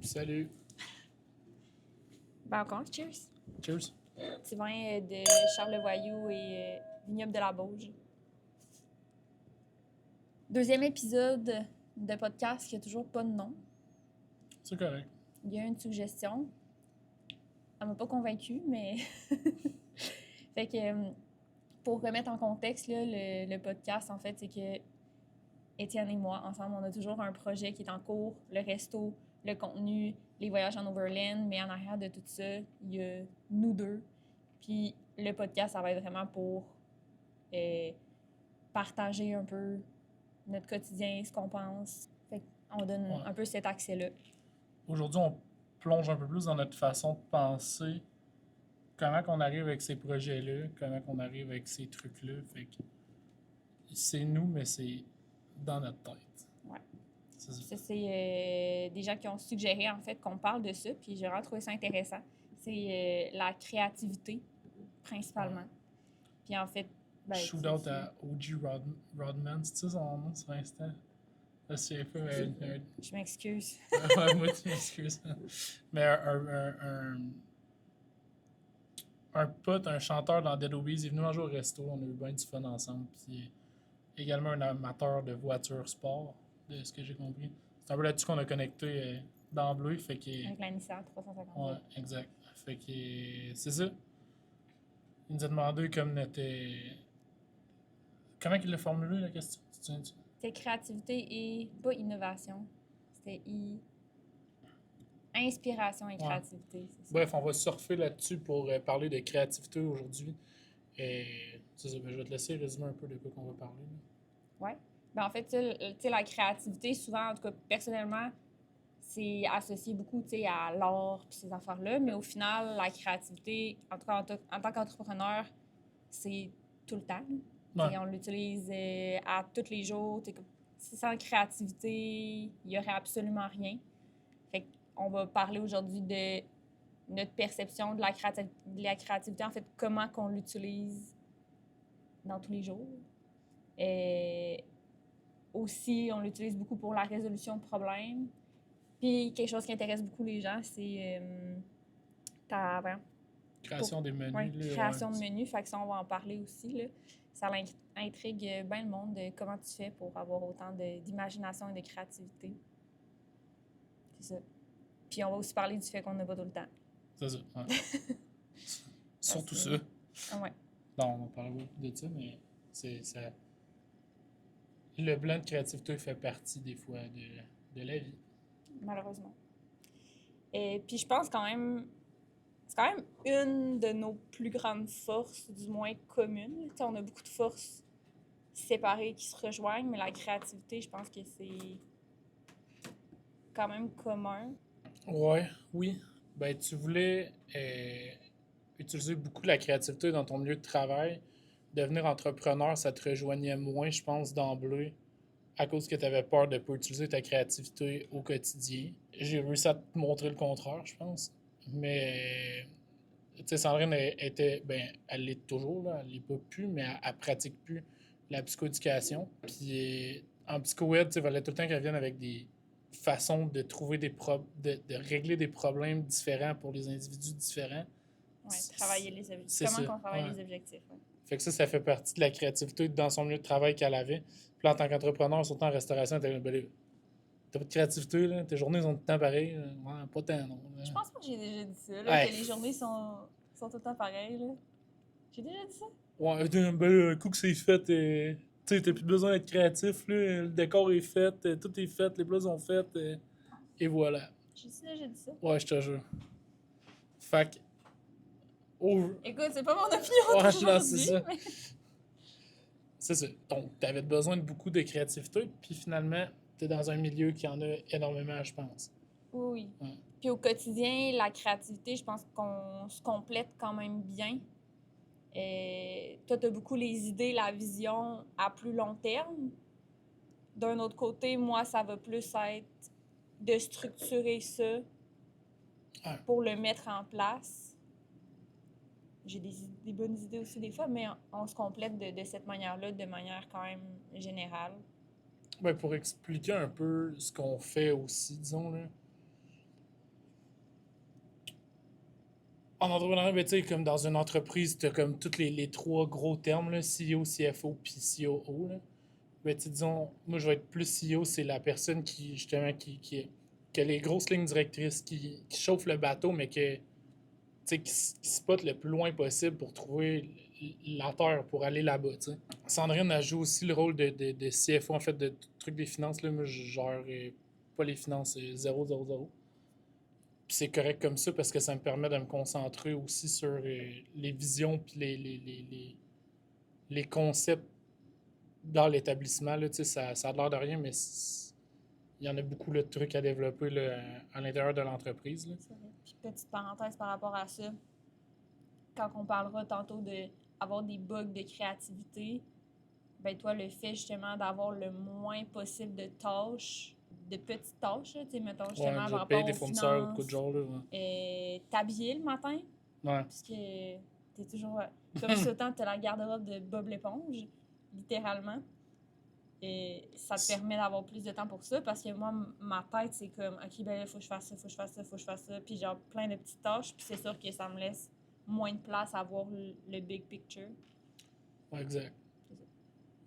Salut. Ben encore, cheers. Cheers. Petit vin de Charles Levoyou et Vignoble de la Bauge. Deuxième épisode de podcast qui a toujours pas de nom. C'est correct. Il y a une suggestion. Elle m'a pas convaincue, mais... Fait que, pour remettre en contexte là, le podcast, en fait, c'est que Étienne et moi, ensemble, on a toujours un projet qui est en cours. Le resto, le contenu, les voyages en overland. Mais en arrière de tout ça, il y a nous deux. Puis le podcast, ça va être vraiment pour partager un peu notre quotidien, ce qu'on pense. Fait qu'on donne un peu cet accès-là. Aujourd'hui, on plonge un peu plus dans notre façon de penser. Comment qu'on arrive avec ces projets-là, comment qu'on arrive avec ces trucs-là. Fait que c'est nous, mais c'est dans notre tête. Ouais. C'est ça. Ça, c'est des gens qui ont suggéré, en fait, qu'on parle de ça, puis j'ai vraiment trouvé ça intéressant. C'est la créativité, principalement. Puis en fait... Ben, shoot out à O.G. Rodman, c'est ça son nom sur Insta? C'est un peu Je m'excuse. Ouais, moi, tu m'excuses. Mais un pote, un chanteur dans Dead Obies, il est venu manger au resto, on a eu bien du fun ensemble. Puis également un amateur de voitures sport, de ce que j'ai compris. C'est un peu là-dessus qu'on a connecté d'emblée. Fait que, avec la Nissan 350. Ouais, exact. Fait que c'est ça. Il nous a demandé comme notre. Comment il l'a formulé la question? C'était créativité et pas innovation. C'était inspiration et créativité. C'est ça. Bref, on va surfer là-dessus pour parler de créativité aujourd'hui. C'est ça, je vais te laisser résumer un peu de quoi qu'on va parler. Oui. Ben, en fait, tu sais, la créativité, souvent, en tout cas, personnellement, c'est associé beaucoup à l'art et ces affaires-là. Mais au final, la créativité, en tout cas, en tant qu'entrepreneur, c'est tout le temps. Ouais. On l'utilise à tous les jours. Sans créativité, il n'y aurait absolument rien. Fait qu'on va parler aujourd'hui de notre perception de la créativité, en fait, comment qu'on l'utilise dans tous les jours. Et aussi, on l'utilise beaucoup pour la résolution de problèmes. Puis, quelque chose qui intéresse beaucoup les gens, c'est création des menus. Ouais, création de menus. Fait que ça, on va en parler aussi. Là. Ça intrigue bien le monde de comment tu fais pour avoir autant d'imagination et de créativité. C'est ça. Puis, on va aussi parler du fait qu'on n'a pas tout le temps. C'est ça, ouais. Surtout ça. Ouais. Non, on parle beaucoup de ça, mais c'est ça. Le blanc de créativité fait partie des fois de la vie. Malheureusement. Et puis je pense quand même, c'est quand même une de nos plus grandes forces, du moins communes. On a beaucoup de forces séparées qui se rejoignent, mais la créativité, je pense que c'est quand même commun. Oui. Ben, tu voulais utiliser beaucoup de la créativité dans ton milieu de travail. Devenir entrepreneur, ça te rejoignait moins, je pense, d'emblée, à cause que tu avais peur de ne pas utiliser ta créativité au quotidien. J'ai réussi à te montrer le contraire, je pense. Mais, tu sais, Sandrine était, ben, elle l'est toujours, là, elle l'est pas plus, mais elle pratique plus la psychoéducation. Puis, en psychoède, il fallait tout le temps qu'elle vienne avec des façons de trouver de régler des problèmes différents pour les individus différents. Oui, travailler les objectifs. Comment on travaille les objectifs. Ouais. Fait que ça fait partie de la créativité dans son milieu de travail qu'elle avait. Puis là, en tant qu'entrepreneur, surtout en restauration, t'as pas de créativité, là. Tes journées sont tout le temps pareilles. Ouais, pas tant, non. Je pense pas que j'ai déjà dit ça, là, que les journées sont tout le temps pareilles. Là. J'ai déjà dit ça? Ouais, un coup que c'est fait, tu sais, t'as plus besoin d'être créatif, là. Le décor est fait, tout est fait, les plats sont faits, et voilà. J'ai dit ça? Ouais, je te jure. Fait que... Écoute, c'est pas mon opinion aujourd'hui, mais... C'est ça. Donc, t'avais besoin de beaucoup de créativité, puis finalement, t'es dans un milieu qui en a énormément, je pense. Oui. Ouais. Puis au quotidien, la créativité, je pense qu'on se complète quand même bien. Toi, t'as beaucoup les idées, la vision à plus long terme. D'un autre côté, moi, ça va plus être de structurer ça pour le mettre en place. J'ai des bonnes idées aussi des fois, mais on se complète de cette manière-là, de manière quand même générale. Ben, pour expliquer un peu ce qu'on fait aussi, disons, là, En entrepreneuriat, ben, tu sais, comme dans une entreprise, tu as comme tous les trois gros termes, là, CEO, CFO, puis COO. Là. Ben, tu sais, disons, moi, je vais être plus CEO, c'est la personne qui, justement, qui a les grosses lignes directrices, qui chauffe le bateau, mais qui spot le plus loin possible pour trouver la terre, pour aller là-bas. Tu sais. Sandrine, elle joue aussi le rôle de CFO, en fait, de truc des finances. Là. Moi, je gère pas les finances, 0, 0, 0. Puis c'est correct comme ça parce que ça me permet de me concentrer aussi sur les visions puis les concepts dans l'établissement. Là, ça a l'air de rien, mais il y en a beaucoup là, de trucs à développer là, à l'intérieur de l'entreprise. Là. C'est vrai. Puis petite parenthèse par rapport à ça, quand on parlera tantôt d'avoir des bugs de créativité, ben toi, le fait justement d'avoir le moins possible de tâches, de petites tâches, tu sais, mettons Ouais, justement je par vais payer rapport des aux fournisseurs ou de quoi de finances, genre. Là, ouais. t'habiller le matin, Ouais. puisque t'es toujours, comme si autant t'as la garde-robe de Bob l'éponge, littéralement. Et ça te permet d'avoir plus de temps pour ça parce que moi, ma tête, c'est comme, OK, ben là, faut que je fasse ça, faut que je fasse ça, faut que je fasse ça. Puis genre, plein de petites tâches. Puis c'est sûr que ça me laisse moins de place à voir le big picture. Ouais, exact. C'est ça.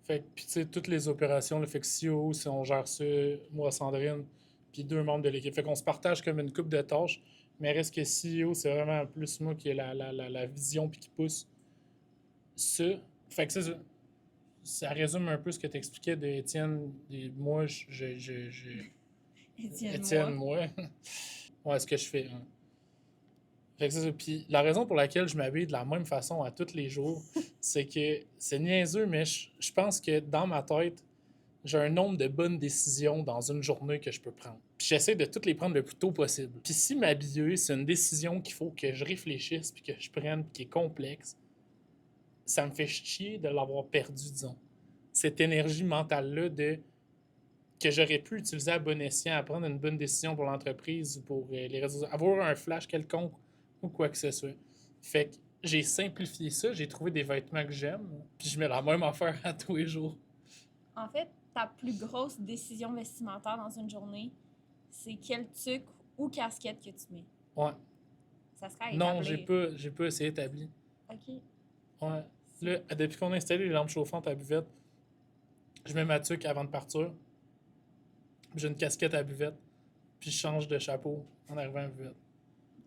Fait que, puis tu sais, toutes les opérations, le fait que CEO, si on gère ça, moi, Sandrine, puis deux membres de l'équipe. Fait qu'on se partage comme une coupe de tâches, mais reste que CEO, c'est vraiment plus moi qui ai la vision puis qui pousse ça. Fait que ça résume un peu ce que tu expliquais d'Étienne. Moi, Étienne, Étienne, moi. moi. Ouais, ce que je fais. Hein. Fait que c'est ça. Puis la raison pour laquelle je m'habille de la même façon à tous les jours, c'est que c'est niaiseux, mais je pense que dans ma tête, j'ai un nombre de bonnes décisions dans une journée que je peux prendre. Puis j'essaie de toutes les prendre le plus tôt possible. Puis si m'habiller, c'est une décision qu'il faut que je réfléchisse, puis que je prenne, puis qui est complexe, ça me fait chier de l'avoir perdu, disons. Cette énergie mentale-là de que j'aurais pu utiliser à bon escient, à prendre une bonne décision pour l'entreprise ou pour les réseaux, avoir un flash quelconque ou quoi que ce soit. Fait que j'ai simplifié ça, j'ai trouvé des vêtements que j'aime, puis je mets la même affaire à tous les jours. En fait, ta plus grosse décision vestimentaire dans une journée, c'est quel tuc ou casquette que tu mets. Ouais. Ça serait à Non, établir. j'ai pas essayé établi. OK. Ouais. Là, depuis qu'on a installé les lampes chauffantes à buvette, je mets ma tuque avant de partir. J'ai une casquette à buvette, puis je change de chapeau en arrivant à buvette.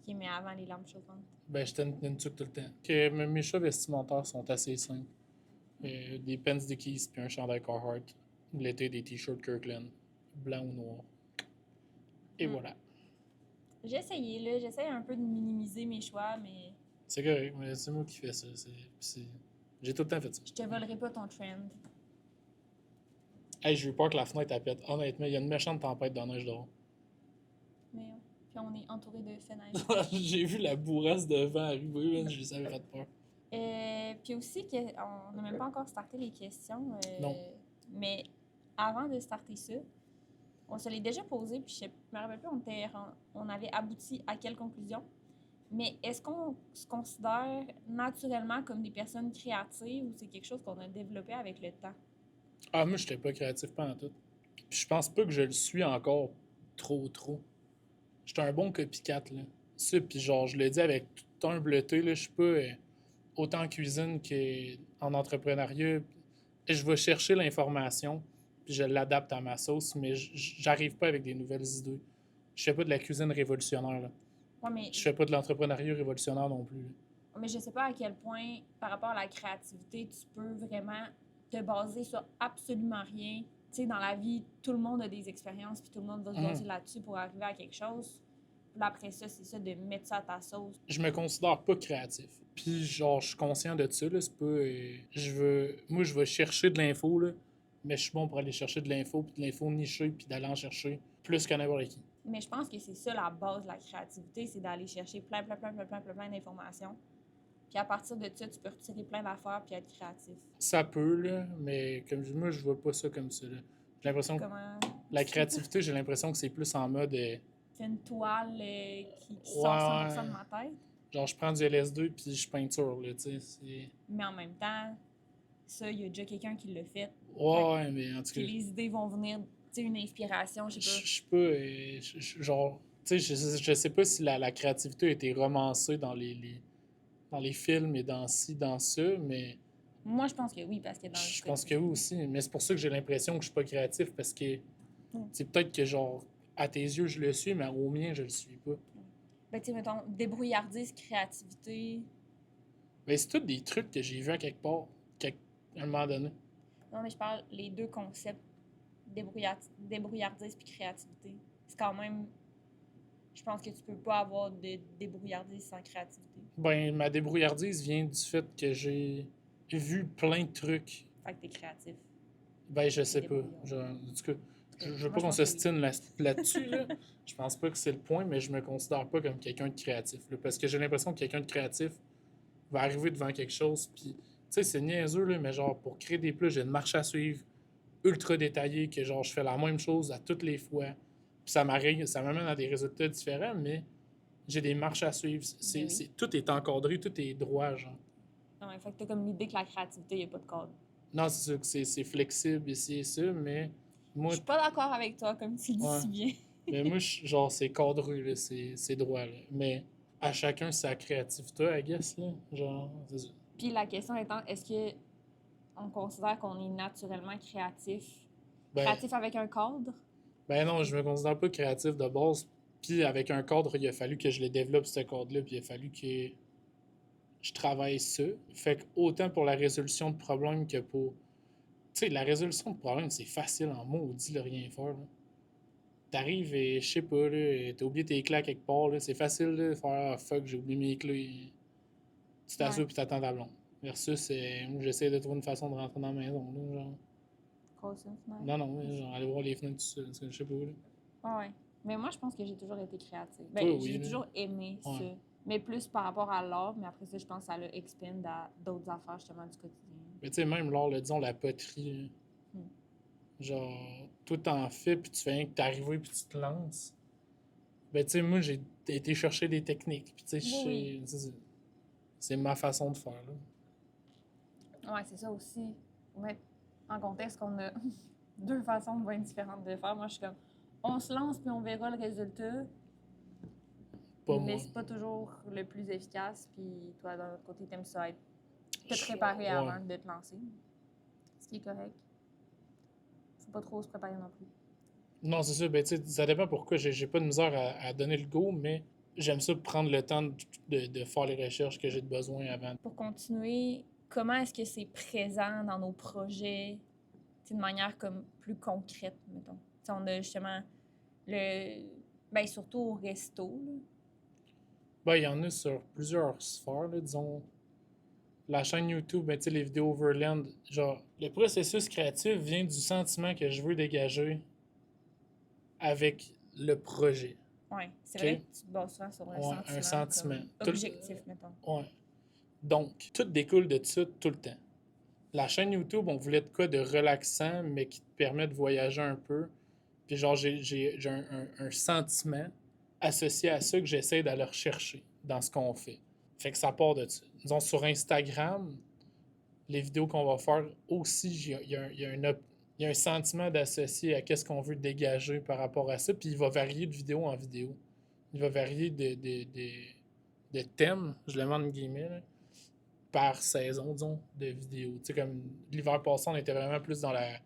OK, mais avant les lampes chauffantes. Ben, j'étais une tuque tout le temps. Que mes choix vestimentaires sont assez simples. Des pants Dickies puis un chandail Carhartt. L'été, des t-shirts Kirkland, blanc ou noir. Et voilà. J'ai essayé, là. J'essaie un peu de minimiser mes choix, mais C'est correct, mais c'est moi qui fais ça. J'ai tout le temps fait ça. je te volerai pas ton trend. Hey, j'ai eu peur que la fenêtre elle pète. Honnêtement, il y a une méchante tempête de neige dehors. Mais puis on est entouré de fenêtres. J'ai vu la bourrasse de vent arriver, man, je les avais fait peur. Puis aussi, on n'a même pas encore starté les questions. Non. Mais avant de starter ça, on se l'est déjà posé, puis je me rappelle plus, on avait abouti à quelle conclusion. Mais est-ce qu'on se considère naturellement comme des personnes créatives ou c'est quelque chose qu'on a développé avec le temps? Ah, moi, j'étais pas créatif pendant tout. Puis je pense pas que je le suis encore trop. J'étais un bon copycat, là. Ça, puis genre, je le dis avec toute humbleté, là, je suis pas autant en cuisine qu'en entrepreneuriat. Je vais chercher l'information, puis je l'adapte à ma sauce, mais j'arrive pas avec des nouvelles idées. Je fais pas de la cuisine révolutionnaire, là. Ouais, mais Je fais pas de l'entrepreneuriat révolutionnaire non plus. Là. Mais je sais pas à quel point, par rapport à la créativité, tu peux vraiment te baser sur absolument rien. Tu sais, dans la vie, tout le monde a des expériences, puis tout le monde va se baser là-dessus pour arriver à quelque chose. Puis là, après ça, c'est ça de mettre ça à ta sauce. Je me considère pas créatif. Puis genre, je suis conscient de ça, là. C'est pas. Moi, je vais chercher de l'info, là. Mais je suis bon pour aller chercher de l'info, puis de l'info nichée, puis d'aller en chercher plus que n'importe qui. Mais je pense que c'est ça la base de la créativité, c'est d'aller chercher plein d'informations. Puis à partir de ça, tu peux retirer plein d'affaires puis être créatif. Ça peut, là, mais comme je dis, moi, je vois pas ça comme ça, là. J'ai l'impression que Comment la créativité, j'ai l'impression que c'est plus en mode. c'est une toile qui sort Ouais, 100% de ma tête, genre, je prends du LS2 puis je peinture, là, tu sais. mais en même temps, ça, il y a déjà quelqu'un qui l'a fait. Ouais, mais en tout cas. Puis les idées vont venir, tu sais, une inspiration, je sais Je suis pas. Genre, Tu sais, je sais pas si la créativité a été romancée dans les films et dans ci, dans ça, mais Moi, je pense que oui, parce que dans le je cas pense du que oui film. aussi. Mais c'est pour ça que j'ai l'impression que je suis pas créatif parce que Mm. c'est peut-être que, genre, à tes yeux, je le suis, mais au mien, je le suis pas. Ben, tu sais, mettons, débrouillardise, créativité. Mais c'est tous des trucs que j'ai vus à quelque part, à un moment donné. Non, mais je parle les deux concepts, débrouillardise puis créativité. C'est quand même. Je pense que tu peux pas avoir de débrouillardise sans créativité. Ben, ma débrouillardise vient du fait que j'ai vu plein de trucs. Fait que t'es créatif. Ben, je T'es sais pas. débrouillard. En tout cas, je veux Moi, pas je qu'on pense que oui. s'ostine là-dessus, là. Je pense pas que c'est le point, mais je me considère pas comme quelqu'un de créatif, là, parce que j'ai l'impression que quelqu'un de créatif va arriver devant quelque chose, puis, tu sais, c'est niaiseux, là, mais genre, pour créer des plats, j'ai une marche à suivre ultra détaillée, que genre, je fais la même chose à toutes les fois, puis ça m'amène à des résultats différents, mais j'ai des marches à suivre. Ben oui. Tout est encadré, tout est droit, genre. Non, fait que t'as comme l'idée que la créativité, il a pas de cadre. Non, c'est sûr que c'est flexible ici et ça, mais Je moi, suis pas d'accord avec toi, comme tu le dis ouais. si bien. Mais moi, genre, c'est cadré, là, c'est droit, là. Mais à chacun sa créativité, I guess, là. Genre, c'est ça. Puis la question étant, est-ce que on considère qu'on est naturellement créatif? Ben, Créatif avec un cadre? ben non, je me considère pas créatif de base. Puis avec un cadre, il a fallu que je le développe, ce cadre-là, puis il a fallu que je travaille ça. Fait que autant pour la résolution de problèmes que pour... Tu sais, la résolution de problèmes, c'est facile en maudit, le rien faire, là. T'arrives et, je sais pas, là, t'as oublié tes clés à quelque part, là, c'est facile là, de faire « Ah, fuck, j'ai oublié mes clés ». Tu Ouais. t'assois puis t'attends ta blonde. Versus, moi, j'essaie de trouver une façon de rentrer dans la maison, là, genre... Crossing, Non, non, genre, aller voir les fenêtres tout seul, je sais pas, là. Ouais. Mais moi, je pense que j'ai toujours été créative. Toi, Ben, oui, j'ai là. toujours aimé ça. Ouais. Mais plus par rapport à l'art, mais après ça, je pense que ça le expand à d'autres affaires, justement, du quotidien. Mais tu sais, même lors, là, disons, la poterie, là, Hmm. genre, toi, t'en fais, puis tu fais rien que t'arrives, puis tu te lances. Ben, tu sais, moi, j'ai été chercher des techniques, puis tu sais, Oui, c'est ma façon de faire, là. oui. Ouais, c'est ça aussi. Faut mettre en contexte qu'on a deux façons bien différentes de faire. Moi, je suis comme, on se lance puis on verra le résultat, Pas mais moi. c'est pas toujours le plus efficace. Puis toi, d'un autre côté, t'aimes ça être te Je- préparer ouais. avant de te lancer. Ce qui est correct. Faut pas trop se préparer non plus. Non, c'est ça, ben, tu sais, ça dépend pourquoi. J'ai pas de misère à donner le go, mais j'aime ça prendre le temps de faire les recherches que j'ai de besoin avant. Pour continuer, comment est-ce que c'est présent dans nos projets, tu sais, de manière comme plus concrète, mettons? Tu sais, on a justement le. Ben, surtout au resto, là. Ben, il y en a sur plusieurs sphères, là, disons. La chaîne YouTube, ben, tu sais, les vidéos Overland, genre, le processus créatif vient du sentiment que je veux dégager avec le projet. Ouais, c'est OK? vrai que tu te bases souvent sur un Ouais, un sentiment sentiment. comme objectif, mettons. Ouais. Donc, tout découle de ça tout le temps. La chaîne YouTube, on voulait de quoi de relaxant, mais qui te permet de voyager un peu. Puis genre, j'ai un sentiment associé à ça que j'essaie d'aller rechercher dans ce qu'on fait. Fait que ça part de ça. Disons, sur Instagram, les vidéos qu'on va faire aussi, il y a un sentiment d'associer à qu'est-ce qu'on veut dégager par rapport à ça. Puis il va varier de vidéo en vidéo. Il va varier de thèmes, je le mets en guillemets, là, par saison, disons, de vidéos. Tu sais, comme l'hiver passé, on était vraiment plus dans la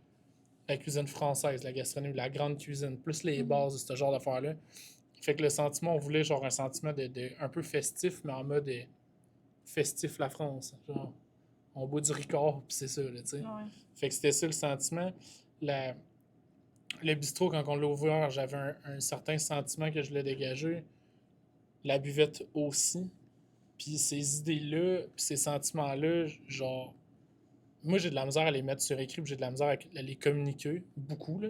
cuisine française, la gastronomie, la grande cuisine, plus les bases de ce genre d'affaires-là. Fait que le sentiment, on voulait genre un sentiment un peu festif, mais en mode festif la France. Genre, on boit du Ricard, puis c'est ça, là, tu sais. Ouais. Fait que c'était ça le sentiment. La, le bistrot, quand on l'a ouvert, j'avais un certain sentiment que je voulais dégager. La buvette aussi. Puis ces idées-là, puis ces sentiments-là, genre, moi, j'ai de la misère à les mettre sur écrit, puis j'ai de la misère à les communiquer, beaucoup, là.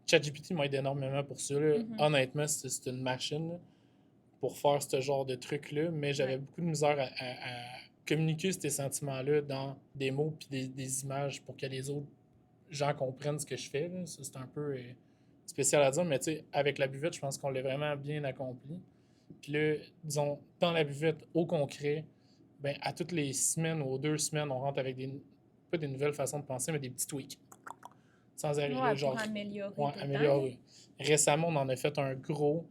ChatGPT m'aide énormément pour ça, là. Mhm. Honnêtement, c'est une machine, là, pour faire ce genre de trucs-là, mais j'avais Ouais. beaucoup de misère à communiquer ces sentiments-là dans des mots puis des images pour que les autres gens comprennent ce que je fais, là. Ça, c'est un peu spécial à dire, mais tu sais, avec la buvette, je pense qu'on l'a vraiment bien accompli. Puis là, disons, dans la buvette, au concret, ben, à toutes les semaines ou aux 2 semaines, on rentre avec pas des nouvelles façons de penser, mais des petits tweaks. Tu sans arrêt. Là, Ouais, pour genre, améliorer ouais, tout le temps. améliorer. Récemment, on en a fait un gros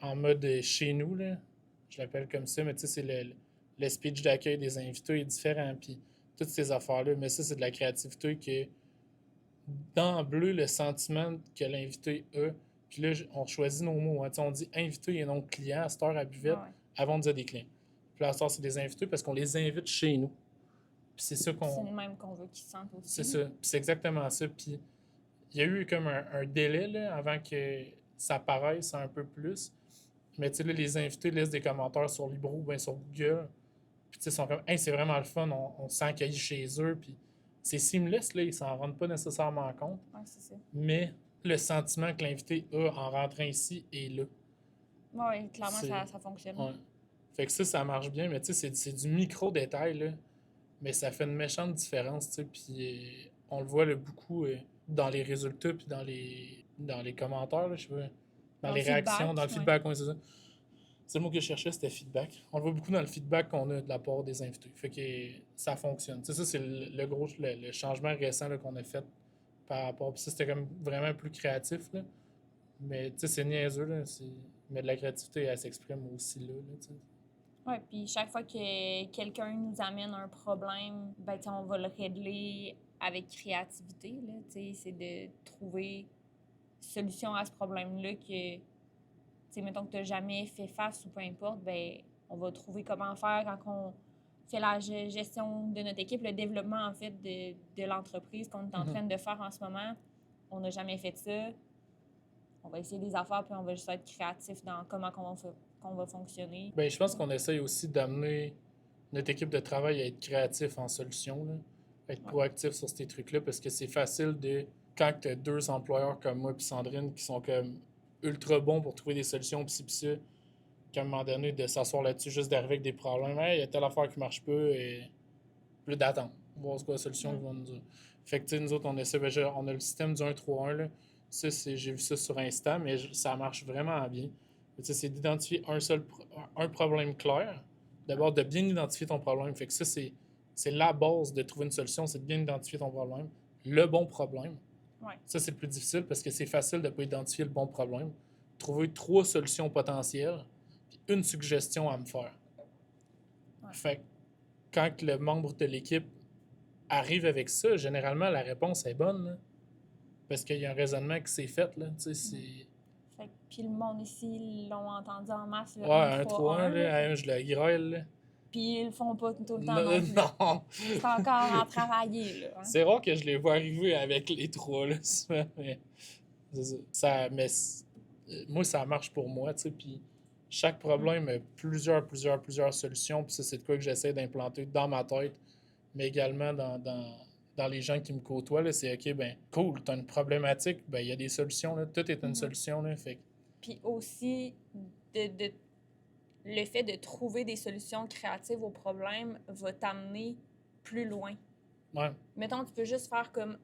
en mode chez nous, là. Je l'appelle comme ça, mais tu sais, c'est le speech d'accueil des invités est différent, puis toutes ces affaires-là. Mais ça, c'est de la créativité que, d'emblée, le sentiment que l'invité a. Puis là, on choisit nos mots. Hein. Tu sais, on dit invité et non client à cette heure à buvette, Ouais. avant de dire des clients. Puis là, à cette heure, c'est des invités parce qu'on les invite chez nous. Puis c'est ça C'est qu'on. le même qu'on veut qu'ils se sentent aussi. C'est ça. Puis c'est exactement ça. Puis il y a eu comme un délai là, avant que ça paraisse un peu plus. Mais tu sais, là, les invités laissent des commentaires sur Libro ou bien sur Google. Puis tu sais, ils sont comme, hey, c'est vraiment le fun, on se sent accueilli chez eux. Puis c'est seamless, là, ils s'en rendent pas nécessairement compte. Ouais, c'est ça. Mais le sentiment que l'invité a en rentrant ici est là. Ouais, clairement, C'est- ça fonctionne. Ouais. Fait que ça marche bien, mais tu sais, c'est du micro-détail, là. Mais ça fait une méchante différence, tu sais. Puis on le voit là, beaucoup dans les résultats, puis dans les commentaires, là, je sais pas. Dans Dans les le réactions, dans le feedback, feedback, ouais, c'est ça. C'est le mot que je cherchais, c'était feedback. On le voit beaucoup dans le feedback qu'on a de la part des invités. Fait que ça fonctionne. Tu sais, ça, c'est le gros le changement récent là, qu'on a fait par rapport. Puis ça, c'était comme vraiment plus créatif. Là. Mais tu sais, c'est niaiseux. Là. Mais de la créativité, elle s'exprime aussi là. Tu sais. Ouais, puis chaque fois que quelqu'un nous amène un problème, ben, tu sais, on va le régler avec créativité, là, tu sais, c'est de trouver solution à ce problème-là que, tu sais, mettons que tu n'as jamais fait face ou peu importe, ben, on va trouver comment faire quand on fait la gestion de notre équipe, le développement, en fait, de l'entreprise qu'on est en train de faire en ce moment. On n'a jamais fait ça. On va essayer des affaires, puis on va juste être créatif dans comment qu'on va fonctionner. Ben, je pense qu'on essaye aussi d'amener notre équipe de travail à être créatif en solution, là. Être proactif sur ces trucs-là, parce que c'est facile de, quand tu as deux employeurs comme moi et Sandrine qui sont comme ultra bons pour trouver des solutions, pis ça, qu'à un moment donné, de s'asseoir là-dessus, juste d'arriver avec des problèmes, hey, il y a telle affaire qui marche pas, et plus d'attendre, voir ce que la solution qu'ils vont nous dire. Fait que, tu sais, nous autres, on essaie, on a le système du 1-3-1, là. Ça, j'ai vu ça sur Insta, mais ça marche vraiment bien. Tu sais, c'est d'identifier un problème clair. D'abord, de bien identifier ton problème. Fait que ça, c'est la base de trouver une solution, c'est de bien identifier ton problème. Le bon problème. Ouais. Ça, c'est le plus difficile parce que c'est facile de ne pas identifier le bon problème. Trouver 3 solutions potentielles, puis une suggestion à me faire. Ouais. Fait que quand le membre de l'équipe arrive avec ça, généralement, la réponse est bonne. Là, parce qu'il y a un raisonnement qui s'est fait. Là, Fait que, puis le monde ici, ils l'ont entendu en masse, le ouais, 1-3-1, 1-3-1. là, je le grêle. Là. Puis ils le font pas tout le temps Non, non plus. non. C'est encore à travailler, là. Hein? C'est rare que je les vois arriver avec les 3. Là, mais, moi, ça marche pour moi. Puis chaque problème a plusieurs solutions. Puis ça, c'est de quoi que j'essaie d'implanter dans ma tête, mais également dans les gens qui me côtoient. Là, c'est OK, ben cool, tu as une problématique, ben il y a des solutions. Là, tout est une solution. Là, fait. Puis aussi, le fait de trouver des solutions créatives aux problèmes va t'amener plus loin. Ouais. Mettons, tu peux juste faire comme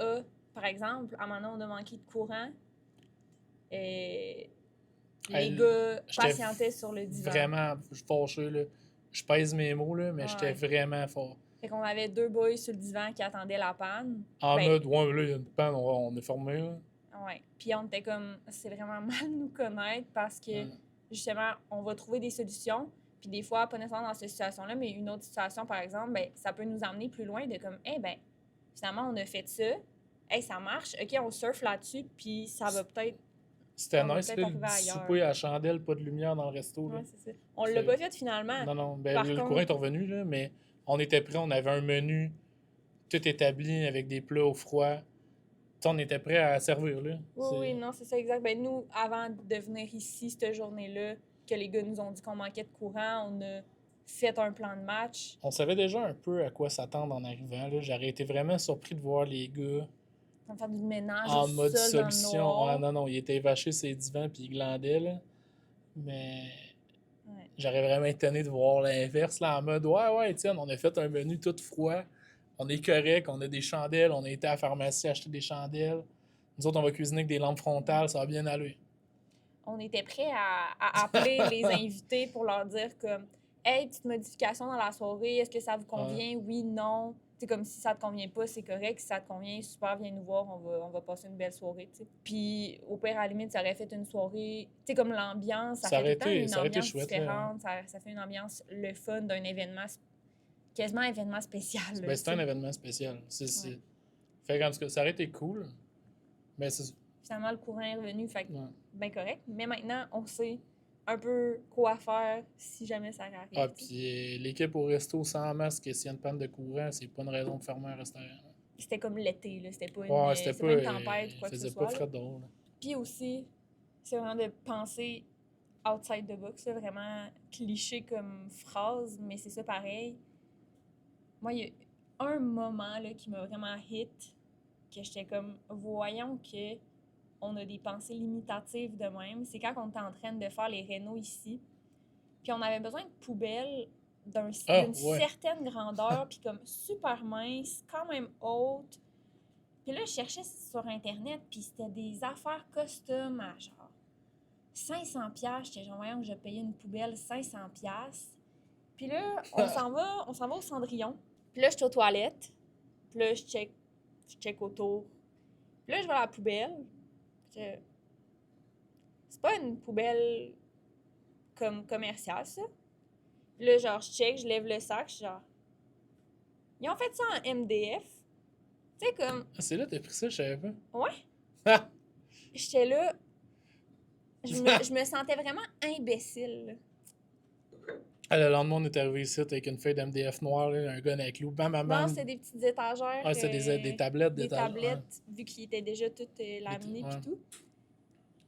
par exemple, à un moment donné, on a manqué de courant. Et les gars patientaient sur le divan. Vraiment fâché, là. Je pèse mes mots, là, mais j'étais vraiment fort. Fait qu'on avait 2 boys sur le divan qui attendaient la panne. En mode, ouais, là, il y a une panne, on est formé, là. Ouais. Puis on était comme, c'est vraiment mal nous connaître parce que, justement, on va trouver des solutions. Puis des fois, pas nécessairement dans cette situation-là, mais une autre situation, par exemple, ben, ça peut nous amener plus loin de comme, ben, finalement, on a fait ça. Ça marche. OK, on surfe là-dessus, puis ça va peut-être. C'était nice, là, le souper à la chandelle, pas de lumière dans le resto. Là. Ouais, c'est ça. On l'a pas fait finalement. Non, ben, le courant est revenu, là, mais on était prêts, on avait un menu tout établi avec des plats au froid. On était prêts à servir, là. Oui, non, c'est ça, exact. Ben, nous, avant de venir ici, cette journée-là, que les gars nous ont dit qu'on manquait de courant, on a fait un plan de match. On savait déjà un peu à quoi s'attendre en arrivant. Là. J'aurais été vraiment surpris de voir les gars En faire du ménage en mode sol solution. Ah, non, il était vaché ses divans puis il glandait, là. Mais j'aurais vraiment étonné de voir l'inverse, là, en mode ouais, tiens, on a fait un menu tout froid. On est correct, on a des chandelles, on a été à la pharmacie acheter des chandelles. Nous autres, on va cuisiner avec des lampes frontales, ça va bien aller. On était prêts à appeler les invités pour leur dire comme « Hey, petite modification dans la soirée, est-ce que ça vous convient? Oui, non. » C'est comme si ça te convient pas, c'est correct. Si ça te convient, super, viens nous voir, on va passer une belle soirée, tu sais. Puis au pire, à la limite, ça aurait fait une soirée, tu sais, comme l'ambiance, ça fait tout le temps une ça aurait été ambiance chouette, là. différente, ça fait une ambiance, le fun d'un événement, quasiment événement spécial, là, Ben, tu c'était un sais. événement spécial. Ouais. Fait qu'en tout cas, ça aurait été cool. Mais c'est... Finalement, le courant est revenu, fait que Ouais. bien correct. Mais maintenant, on sait un peu quoi faire si jamais ça arrive. Ah, tu sais. puis l'équipe au resto sans masque, s'il y a une panne de courant, c'est pas une raison de fermer un restaurant. C'était comme l'été, là. Ouais, c'était C'était pas... pas une tempête ou il quoi que ce faisait pas soit, là. frais dehors, là. Puis aussi, c'est vraiment de penser outside the box, là, vraiment cliché comme phrase, mais c'est ça pareil. Moi, il y a un moment là, qui m'a vraiment hit, que j'étais comme, voyons que on a des pensées limitatives de même. C'est quand on était en train de faire les rénaux ici, puis on avait besoin de poubelles Ah, d'une ouais. certaine grandeur, puis comme super mince, quand même haute. Puis là, je cherchais sur Internet, puis c'était des affaires custom à genre 500$. J'étais genre, voyons que je payais une poubelle 500$. Puis là, on s'en va au Cendrillon. Puis là, je suis aux toilettes. Puis là, je check autour. Puis là, je vais à la poubelle. Je- C'est pas une poubelle comme commerciale, ça. Puis là, genre, je check, je lève le sac, je suis genre... Ils ont fait ça en MDF. Tu sais, comme... Ah, c'est là, t'as pris ça, je savais pas. Ouais. Ah! J'étais là... Je me sentais vraiment imbécile, là. Ah, le lendemain, on est arrivé ici avec une feuille d'MDF noire, là, un gun avec loup, bam, bam, Non, bam. c'était des petites étagères. Ah, c'était des tablettes. Des tablettes, vu qu'ils étaient déjà toutes laminées Ouais. puis tout.